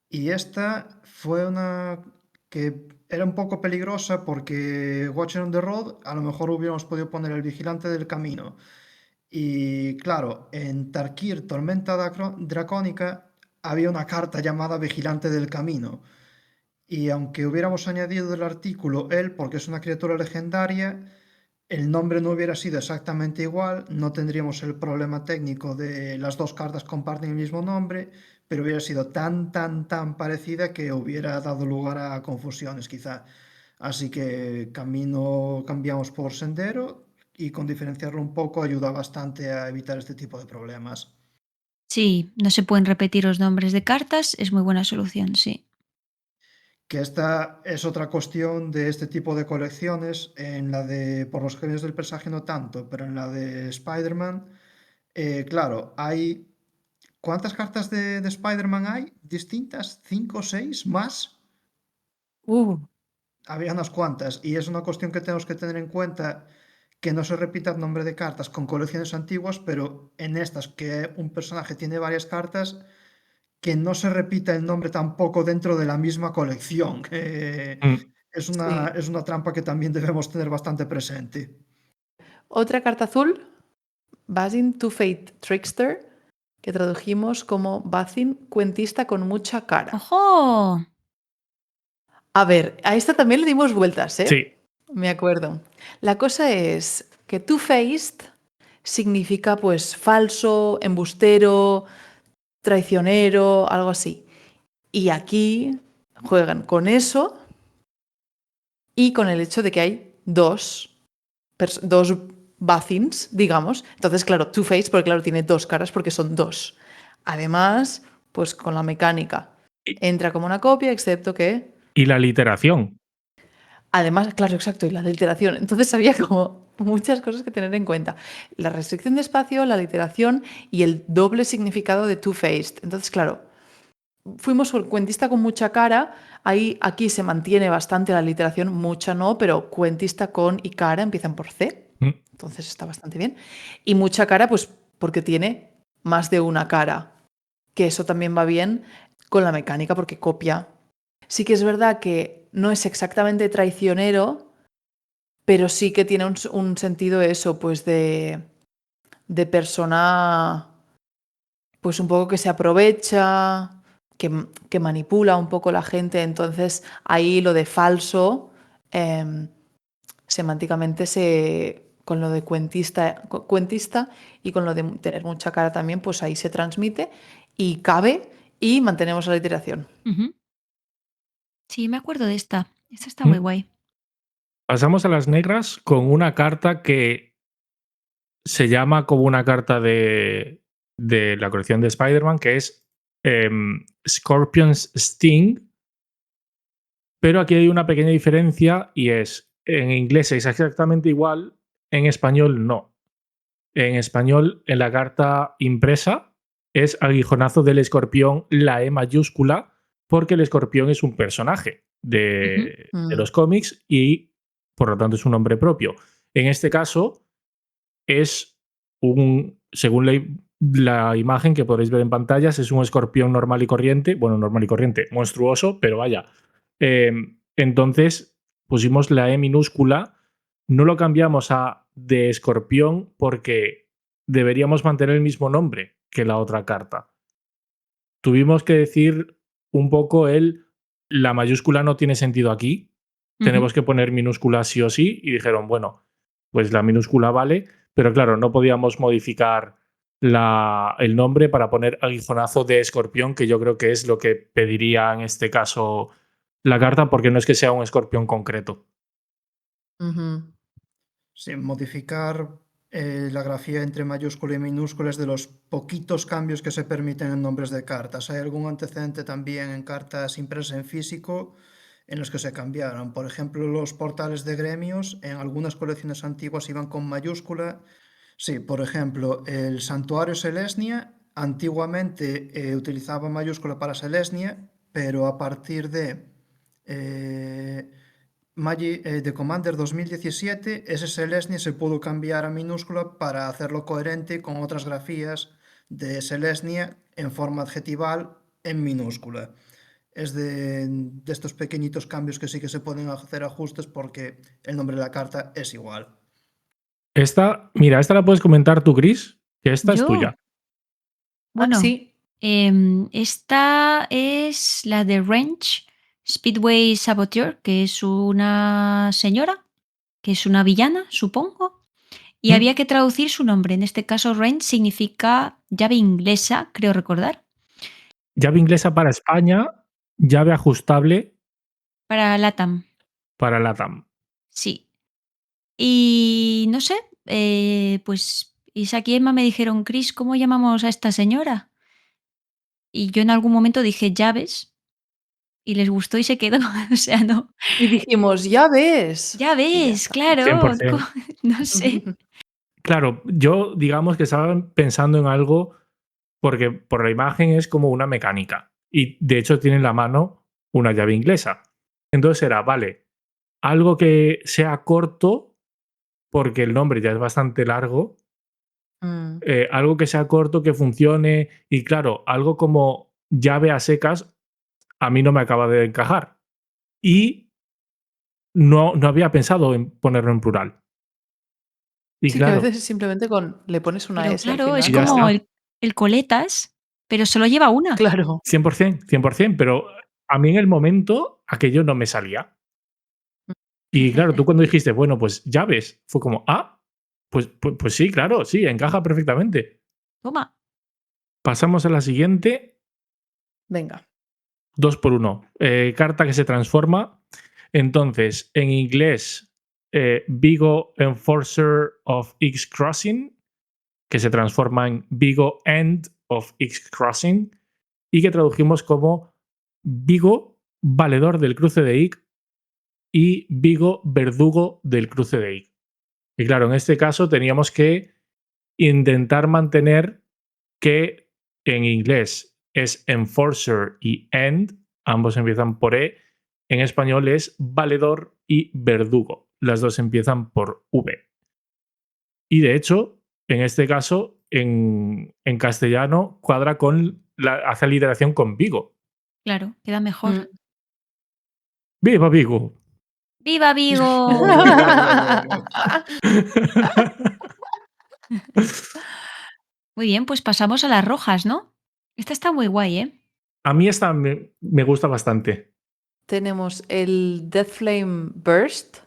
Y esta fue una que era un poco peligrosa porque Watcher on the Road a lo mejor hubiéramos podido poner el vigilante del camino. Y Y claro, en Tarkir, Tormenta Dracónica, había una carta llamada Vigilante del Camino. Y aunque hubiéramos añadido el artículo él, porque es una criatura legendaria, el nombre no hubiera sido exactamente igual, no tendríamos el problema técnico de las dos cartas comparten el mismo nombre, pero hubiera sido tan parecida que hubiera dado lugar a confusiones quizá. Así que camino cambiamos por sendero y con diferenciarlo un poco ayuda bastante a evitar este tipo de problemas. Sí, no se pueden repetir los nombres de cartas, es muy buena solución, sí. Que esta es otra cuestión de este tipo de colecciones, en la de, por los genios del presagio no tanto, pero en la de Spider-Man, claro, hay... ¿Cuántas cartas de Spider-Man hay? ¿Distintas? ¿Cinco, seis, más? Uh, Había unas cuantas, y es una cuestión que tenemos que tener en cuenta que no se repita el nombre de cartas con colecciones antiguas, pero en estas que un personaje tiene varias cartas, que no se repita el nombre tampoco dentro de la misma colección. Mm. sí. Es una trampa que también debemos tener bastante presente. Otra carta azul, Bazin Two-Faced Trickster, que tradujimos como Bazin, cuentista con mucha cara. ¡Ojo! A ver, a esta también le dimos vueltas, ¿eh? Sí. Me acuerdo. La cosa es que Two-Faced significa pues falso, embustero, traicionero, algo así. Y aquí juegan con eso y con el hecho de que hay dos Bazins, digamos. Entonces, claro, Two-Face, porque claro, tiene dos caras porque son dos. Además, pues con la mecánica. Y, Entra como una copia, excepto que... y la literación. Además, claro, exacto, y la literación. Entonces había como muchas cosas que tener en cuenta. La restricción de espacio, la literación y el doble significado de two-faced. Entonces, claro, fuimos con cuentista con mucha cara. Ahí, aquí se mantiene bastante la literación, mucha no, pero cuentista con y cara empiezan por C. Mm. Entonces está bastante bien. Y mucha cara, pues porque tiene más de una cara. Que eso también va bien con la mecánica porque copia. Sí que es verdad que no es exactamente traicionero, pero sí que tiene un sentido eso, pues de persona, pues un poco que se aprovecha, que manipula un poco la gente. Entonces ahí lo de falso, semánticamente con lo de cuentista y con lo de tener mucha cara también, pues ahí se transmite y cabe y mantenemos la literación. Ujú. Sí, me acuerdo de esta. Esta está muy Mm. guay. Pasamos a las negras con una carta que se llama como una carta de la colección de Spider-Man, que es Scorpion's Sting. Pero aquí hay una pequeña diferencia y es, en inglés es exactamente igual, en español no. En español, en la carta impresa, es aguijonazo del escorpión, la E mayúscula, porque el escorpión es un personaje Ujú. de los cómics y, por lo tanto, es un nombre propio. En este caso, es según la imagen que podéis ver en pantallas, es un escorpión normal y corriente, bueno, normal y corriente, monstruoso, pero vaya. Entonces pusimos la E minúscula, no lo cambiamos a de escorpión porque deberíamos mantener el mismo nombre que la otra carta. Tuvimos que decir un poco la mayúscula no tiene sentido aquí, tenemos Ujú. que poner minúscula sí o sí, y dijeron, bueno, pues la minúscula vale, pero claro, no podíamos modificar el nombre para poner aguijonazo de escorpión, que yo creo que es lo que pediría en este caso la carta, porque no es que sea un escorpión concreto. Ujú. Sí, modificar la grafía entre mayúscula y minúscula es de los poquitos cambios que se permiten en nombres de cartas. Hay algún antecedente también en cartas impresas en físico en los que se cambiaron. Por ejemplo, los portales de gremios en algunas colecciones antiguas iban con mayúscula. Sí, por ejemplo, el Santuario Selesnia antiguamente utilizaba mayúscula para Selesnia, pero a partir eh, de Commander 2017, ese Selesnya se pudo cambiar a minúscula para hacerlo coherente con otras grafías de Selesnya en forma adjetival en minúscula. Es de estos pequeñitos cambios que sí que se pueden hacer ajustes porque el nombre de la carta es igual. Mira, esta la puedes comentar tú, Chris, Que esta es Yo, tuya. bueno, sí. esta es la de Range Speedway Saboteur, que es una señora, que es una villana, supongo. Y había que traducir su nombre. En este caso, range significa llave inglesa, creo recordar, Llave inglesa para España, llave ajustable para LATAM. para LATAM. Sí. Y no sé, pues Isaac y Emma me dijeron, Chris, ¿cómo llamamos a esta señora? Y yo en algún momento dije llaves y les gustó y se quedó. O sea, no. Y dijimos, ya ves. Ya Y ya ves, está. claro. 100%. No sé. Claro, yo digamos que estaba pensando en algo porque por la imagen es como una mecánica y de hecho tiene en la mano una llave inglesa. Entonces era, vale, algo que sea corto porque el nombre ya es bastante largo, Mm. algo que sea corto, que funcione y claro, algo como llave a secas a mí no me acaba de encajar. Y no había pensado en ponerlo en plural. Y Sí, que a claro, veces es simplemente le pones una Pero S al claro, es y ya final. como está. el coletas, pero solo lleva una. Claro. 100%, 100%, pero a mí en el momento aquello no me salía. Y claro, tú cuando dijiste, bueno, pues llaves, fue como, pues sí, claro, sí, encaja perfectamente. Toma. Pasamos a la siguiente, Venga. 2 por 1. Carta que se transforma. Entonces, en inglés, Vigo Enforcer of X Crossing, que se transforma en Vigo End of X Crossing, y que tradujimos como Vigo Valedor del cruce de Ick y Vigo Verdugo del cruce de Ick. Y claro, en este caso teníamos que intentar mantener que en inglés es enforcer y end, ambos empiezan por E, en español es valedor y verdugo, las dos empiezan por V. Y de hecho, en este caso, en castellano cuadra con hace literación con Vigo. Claro, queda mejor. Mm. ¡Viva Vigo! ¡Viva Vigo! Muy bien, pues pasamos a las rojas, ¿no? Esta está muy guay, ¿eh? A mí esta me gusta bastante. Tenemos el Death Flame Burst,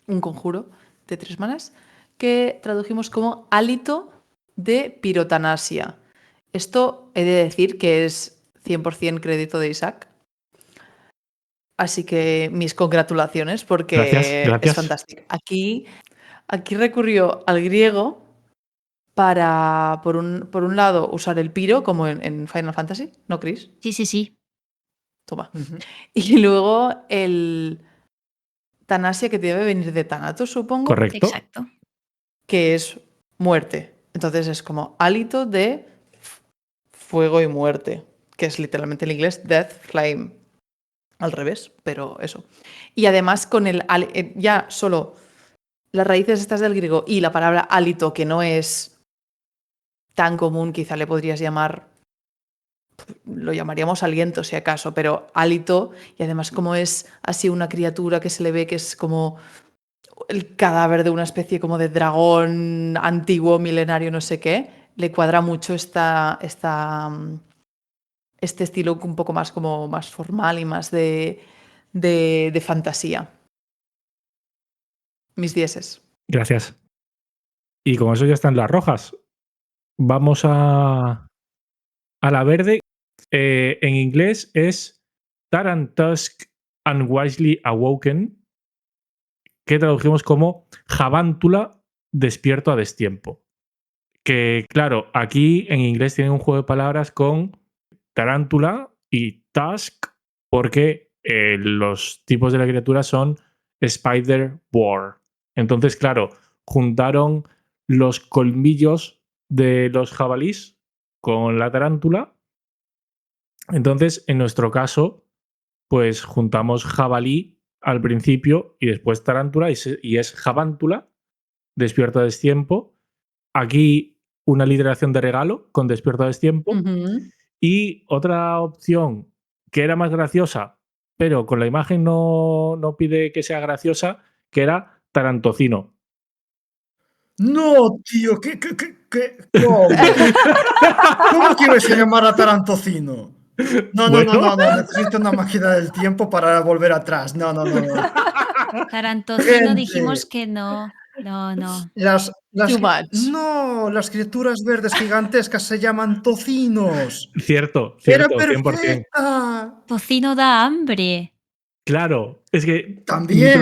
un conjuro de 3 manas, que tradujimos como hálito de pirotanasia. Esto he de decir que es 100% crédito de Isaac. Así que mis congratulaciones Gracias, porque es gracias. fantástico. Aquí recurrió al griego para, por un lado, usar el piro, como en Final Fantasy, ¿no, Chris? Sí, sí, sí. Toma. Y luego el Tanasia, que debe venir de Thanatos, supongo, Correcto. Exacto. que es muerte. Entonces es como hálito de fuego y muerte, que es literalmente en inglés Death Flame. Al revés, pero eso. Y además con ya solo las raíces estas del griego y la palabra hálito, que no es tan común, quizá le podrías llamar, lo llamaríamos aliento si acaso, pero hálito, y además como es así una criatura que se le ve que es como el cadáver de una especie como de dragón antiguo, milenario, no sé qué, le cuadra mucho este estilo un poco más como más formal y más de fantasía. Mis dieces. Gracias. Y con eso ya están las rojas. Vamos a la verde. En inglés es Tarantusk Unwisely Awoken, que traducimos como Javántula despierto a destiempo. Que claro, aquí en inglés tienen un juego de palabras con tarántula y tusk, porque los tipos de la criatura son Spider Boar. Entonces, claro, juntaron los colmillos de los jabalís con la tarántula. Entonces, en nuestro caso, pues juntamos jabalí al principio y después tarántula y es javántula, despierto a destiempo. Aquí una literación de regalo con despierto a destiempo. Ujú. Y otra opción que era más graciosa, pero con la imagen no pide que sea graciosa, que era Tarantocino. No, tío, ¿cómo? ¿Cómo que ibas a llamar a Tarantocino? No, no, no, Bueno, no, no, necesito una máquina del tiempo para volver atrás. No, no, no, no. Tarantocino dijimos Gente, que no. No, no. Too much. no, las criaturas verdes gigantescas se llaman tocinos. cierto, Era cierto, 100%. perfecta. Tocino da hambre. Claro, es que También.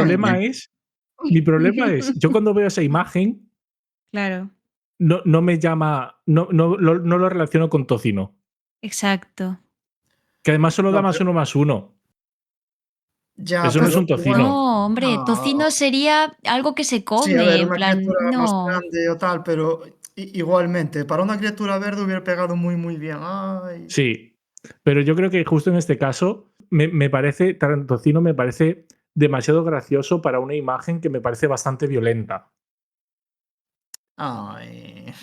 mi problema es, yo cuando veo esa imagen, Claro, no me llama, no lo relaciono con tocino. exacto. Que además solo da No, pero más uno. ya, Eso no es pero un igual. tocino. No, hombre, No. tocino sería algo que se Sí, a come, ver, en una plan, criatura más no. grande o tal, pero igualmente, para una criatura verde hubiera pegado muy, muy bien. Ay. Sí, pero yo creo que justo en este caso me parece, Tarantocino me parece demasiado gracioso para una imagen que me parece bastante violenta. Ay.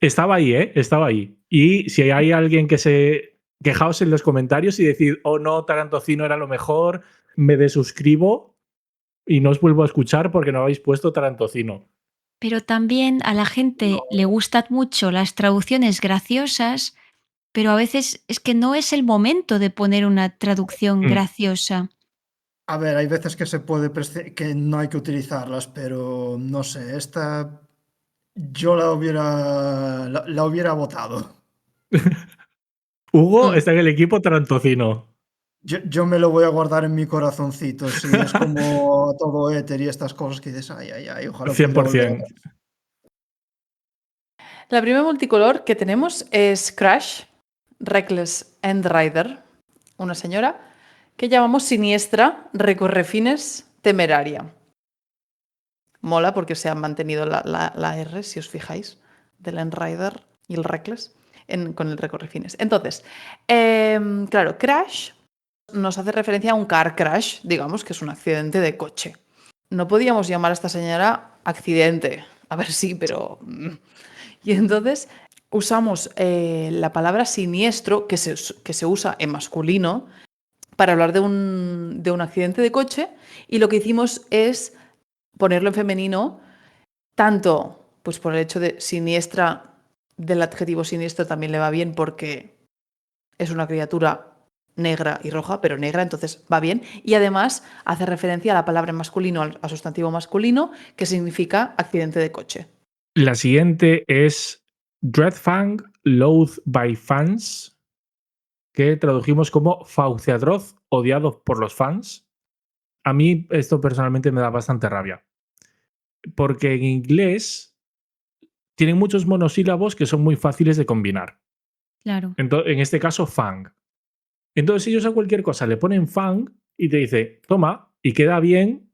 Estaba ahí, ¿eh? Estaba ahí. Y si hay alguien que se... Quejaos en los comentarios y decid, oh no, Tarantocino era lo mejor, me desuscribo y no os vuelvo a escuchar porque no habéis puesto Tarantocino. Pero también a la gente le No. gustan mucho las traducciones graciosas, pero a veces es que no es el momento de poner una traducción Mm. graciosa. A ver, hay veces que se puede que no hay que utilizarlas, pero no sé, esta yo la hubiera votado. Hugo Mm. está en el equipo Tarantocino. Yo me lo voy a guardar en mi corazoncito, sí, es como todo éter y estas cosas que dices, ay, ay, ay, ojalá pudiera volver 100%. atrás. La primera multicolor que tenemos es Crash, Reckless and Rider, una señora que llamamos siniestra, recorrefines, temeraria. Mola porque se ha mantenido la R, si os fijáis, del Endrider y el Reckless con el recorrefines. Entonces, claro, Crash nos hace referencia a un car crash, digamos, que es un accidente de coche. No podíamos llamar a esta señora accidente. A ver, sí, pero... Y entonces usamos la palabra siniestro, que se usa en masculino, para hablar de un accidente de coche, y lo que hicimos es ponerlo en femenino, tanto pues por el hecho de siniestra, del adjetivo siniestro también le va bien porque es una criatura negra y roja, pero negra, entonces va bien. Y además hace referencia a la palabra en masculino, al sustantivo masculino, que significa accidente de coche. La siguiente es Dreadfang Loathed by Fans, que tradujimos como Fauceatroz, odiado por los fans. A mí esto personalmente me da bastante rabia, porque en inglés tienen muchos monosílabos que son muy fáciles de combinar. Claro. En este caso, fang. Entonces ellos a cualquier cosa le ponen fang y te dice, toma, y queda bien.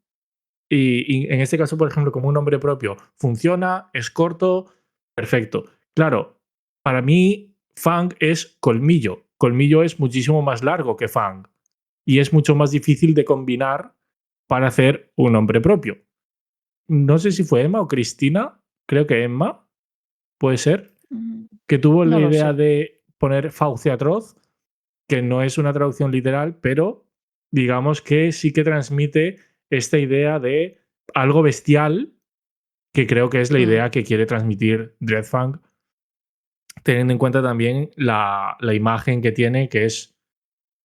Y en este caso, por ejemplo, como un nombre propio, funciona, es corto, perfecto. Claro, para mí, fang es colmillo. Colmillo es muchísimo más largo que fang. Y es mucho más difícil de combinar para hacer un nombre propio. No sé si fue Emma o Cristina, creo que Emma, puede ser, Mm. que tuvo la No lo idea sé. de poner fauceatroz, que no es una traducción literal, pero digamos que sí que transmite esta idea de algo bestial, que creo que es la Mm. idea que quiere transmitir Dreadfang, teniendo en cuenta también la imagen que tiene, que es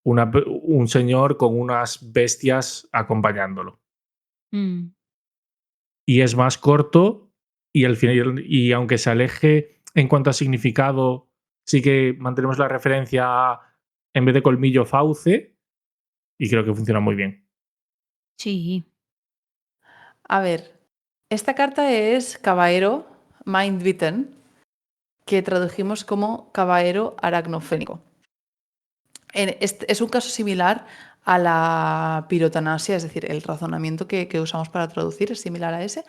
un señor con unas bestias acompañándolo. Mm. Y es más corto y al final, y aunque se aleje en cuanto a significado, sí que mantenemos la referencia a, en vez de colmillo, fauce, y creo que funciona muy bien. Sí. A ver, esta carta es Caballero Mindbitten, que tradujimos como Caballero Aracnofénico. Es un caso similar a la pirotanasia, es decir, el razonamiento que usamos para traducir es similar a ese.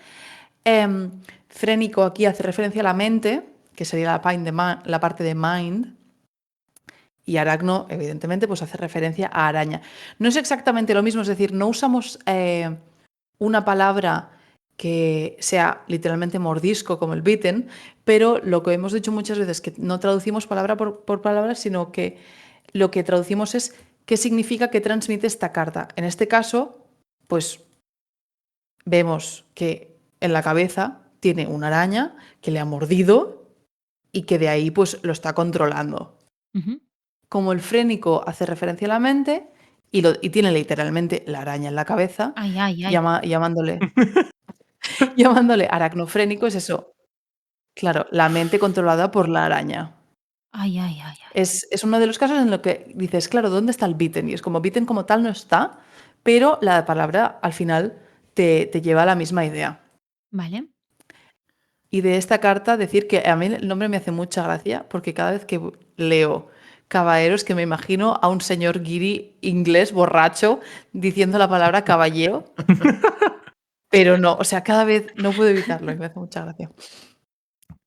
Frénico aquí hace referencia a la mente, que sería la parte de mind, y aracno, evidentemente, pues hace referencia a araña. No es exactamente lo mismo, es decir, no usamos una palabra que sea literalmente mordisco como el bitten, pero lo que hemos dicho muchas veces es que no traducimos palabra por palabra, sino que lo que traducimos es qué significa, qué transmite esta carta. En este caso, pues vemos que en la cabeza tiene una araña que le ha mordido y que de ahí pues lo está controlando. Ujú. Como el frénico hace referencia a la mente y tiene literalmente la araña en la cabeza, Ay, ay, ay. llamándole aracnofrénico, es eso. Claro, la mente controlada por la araña. Ay, ay, ay, ay. Es uno de los casos en los que dices, claro, ¿dónde está el bitten? Y es como bitten como tal no está, pero la palabra al final te lleva a la misma idea. Vale. Y de esta carta decir que a mí el nombre me hace mucha gracia porque cada vez que leo caballeros que me imagino a un señor guiri inglés borracho diciendo la palabra caballero, pero no, o sea, cada vez no puedo evitarlo y me hace mucha gracia.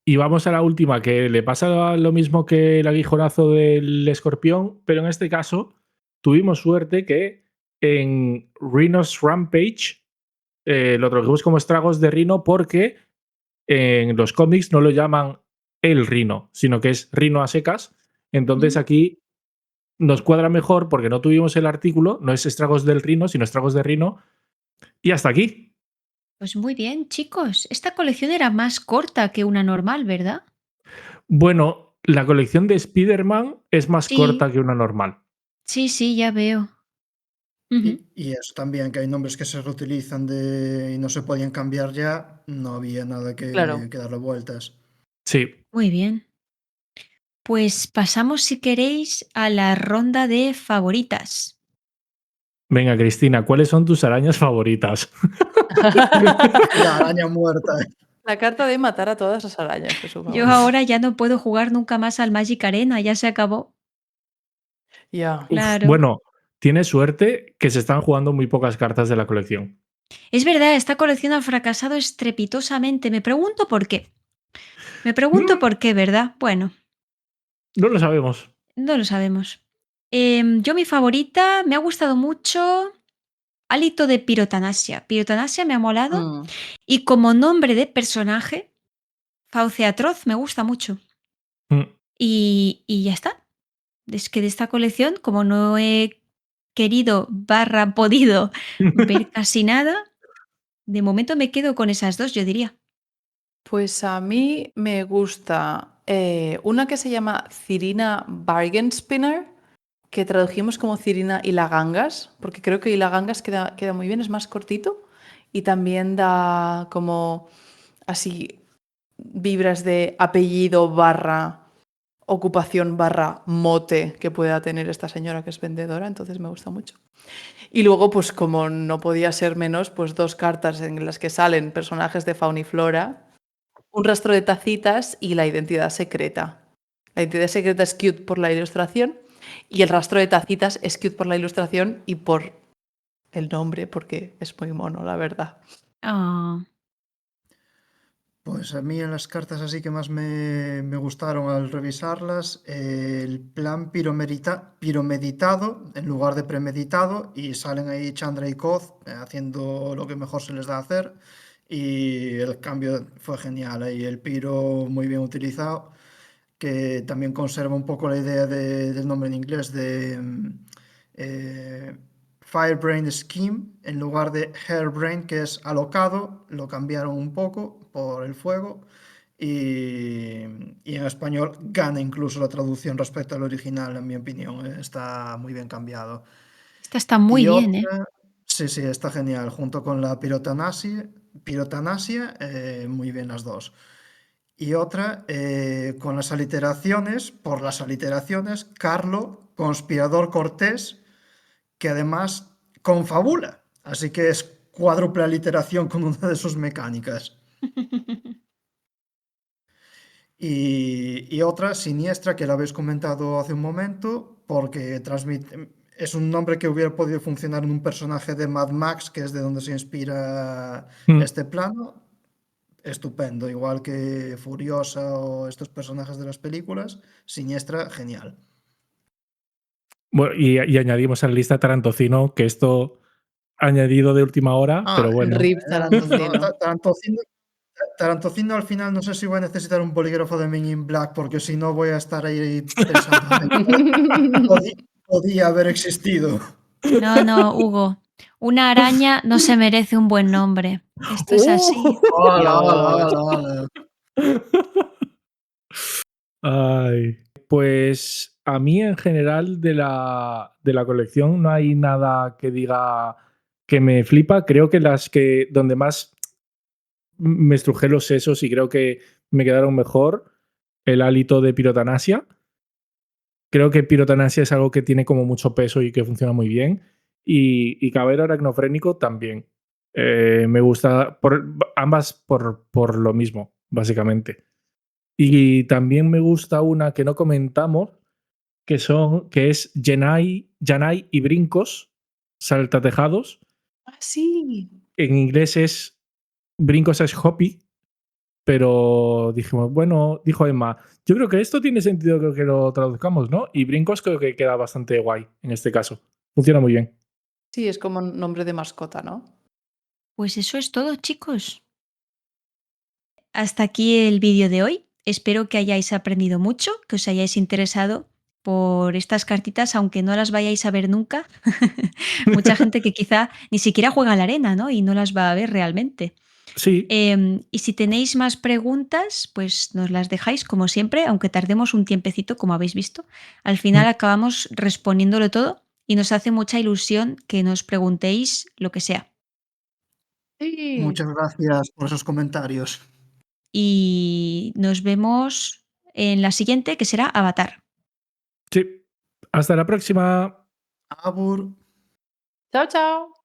Y vamos a la última, que le pasa lo mismo que el aguijonazo del escorpión, pero en este caso tuvimos suerte que en Rhino's Rampage lo tradujimos como estragos de Rino porque en los cómics no lo llaman el Rino, sino que es Rino a secas. Entonces Mm. aquí nos cuadra mejor porque no tuvimos el artículo, no es estragos del Rino, sino estragos de Rino. Y hasta aquí. Pues muy bien, chicos. Esta colección era más corta que una normal, ¿verdad? Bueno, la colección de Spider-Man es más Sí, corta que una normal. sí, ya veo. Ujú. Y eso también, que hay nombres que se reutilizan y no se podían cambiar ya, no había nada Claro. que darle vueltas. Sí. Muy bien. Pues pasamos, si queréis, a la ronda de favoritas. Venga, Cristina, ¿cuáles son tus arañas favoritas? La araña muerta. La carta de matar a todas las arañas, que su Yo favorita. ahora ya no puedo jugar nunca más al Magic Arena, ya se acabó. Ya. Claro. Bueno, tienes suerte que se están jugando muy pocas cartas de la colección. Es verdad, esta colección ha fracasado estrepitosamente. Me pregunto por qué. Me pregunto Mm, por qué, ¿verdad? Bueno, No lo sabemos. no lo sabemos. Yo mi favorita me ha gustado mucho Hálito de Pirotanasia. Pirotanasia me ha molado Mm. y como nombre de personaje, Fauce Atroz me gusta mucho. Mm. Y ya está. Es que de esta colección, como no he querido / podido ver casi nada, de momento me quedo con esas dos, yo diría. Pues a mí me gusta una que se llama Cirina Bargain Spinner, que tradujimos como Cirina Hilagangas, porque creo que Hilagangas queda muy bien, es más cortito y también da como así vibras de apellido / ocupación / mote que pueda tener esta señora que es vendedora, entonces me gusta mucho. Y luego, pues como no podía ser menos, pues 2 cartas en las que salen personajes de fauna y flora, un rastro de tacitas y la identidad secreta. La identidad secreta es cute por la ilustración y el rastro de tacitas es cute por la ilustración y por el nombre, porque es muy mono, la verdad. Ah, Pues a mí en las cartas así que más me gustaron al revisarlas, el plan piromeditado en lugar de premeditado, y salen ahí Chandra y Koz haciendo lo que mejor se les da hacer, y el cambio fue genial ahí, el piro muy bien utilizado, que también conserva un poco la idea del nombre en inglés de eh, Firebrain Scheme, en lugar de Hairbrain, que es alocado, lo cambiaron un poco por el fuego. Y en español gana incluso la traducción respecto al original, en mi opinión. Está muy bien cambiado. esta está muy Y bien, ¿eh? otra, sí, está genial, junto con la pirotanasia, muy bien las dos. Y otra, con las aliteraciones, por las aliteraciones, Carlo, conspirador cortés, que además confabula. Así que es cuádruple aliteración con una de sus mecánicas. Y otra, siniestra, que la habéis comentado hace un momento, porque es un nombre que hubiera podido funcionar en un personaje de Mad Max, que es de donde se inspira Mm. este plano. Estupendo, igual que Furiosa o estos personajes de las películas. Siniestra, genial. Bueno, y añadimos a la lista Tarantocino, que esto añadido de última hora, pero bueno. Rip No, Tarantocino. Tarantocino al final no sé si voy a necesitar un bolígrafo de Men in Black, porque si no voy a estar ahí pensando, podía haber existido. No, Hugo. Una araña no se merece un buen nombre. Esto es así. ¡Hala, hala, Dios. hala, hala! Ay. Pues a mí en general de la colección no hay nada que diga que me flipa. Creo que las que donde más me estrujé los sesos y creo que me quedaron mejor, el hálito de pirotanasia. Creo que pirotanasia es algo que tiene como mucho peso y que funciona muy bien. Y cabello aracnofrénico también. Me gusta ambas por lo mismo, básicamente. Y también me gusta una que no comentamos, que es Yanai y Brincos, saltatejados. Ah, sí. En inglés es Brincos es Hoppy, pero dijimos, bueno, dijo Emma, yo creo que esto tiene sentido que lo traduzcamos, ¿no? Y Brincos creo que queda bastante guay en este caso. Funciona muy bien. Sí, es como un nombre de mascota, ¿no? Pues eso es todo, chicos. Hasta aquí el vídeo de hoy. Espero que hayáis aprendido mucho, que os hayáis interesado por estas cartitas, aunque no las vayáis a ver nunca. Mucha gente que quizá ni siquiera juega a la arena, ¿no? Y no las va a ver realmente. Sí, Y si tenéis más preguntas, pues nos las dejáis como siempre, aunque tardemos un tiempecito, como habéis visto. Al final acabamos respondiéndolo todo y nos hace mucha ilusión que nos preguntéis lo que sea. Sí. Muchas gracias por esos comentarios. Y nos vemos en la siguiente, que será Avatar. sí. Hasta la próxima. Abur. Chao, chao.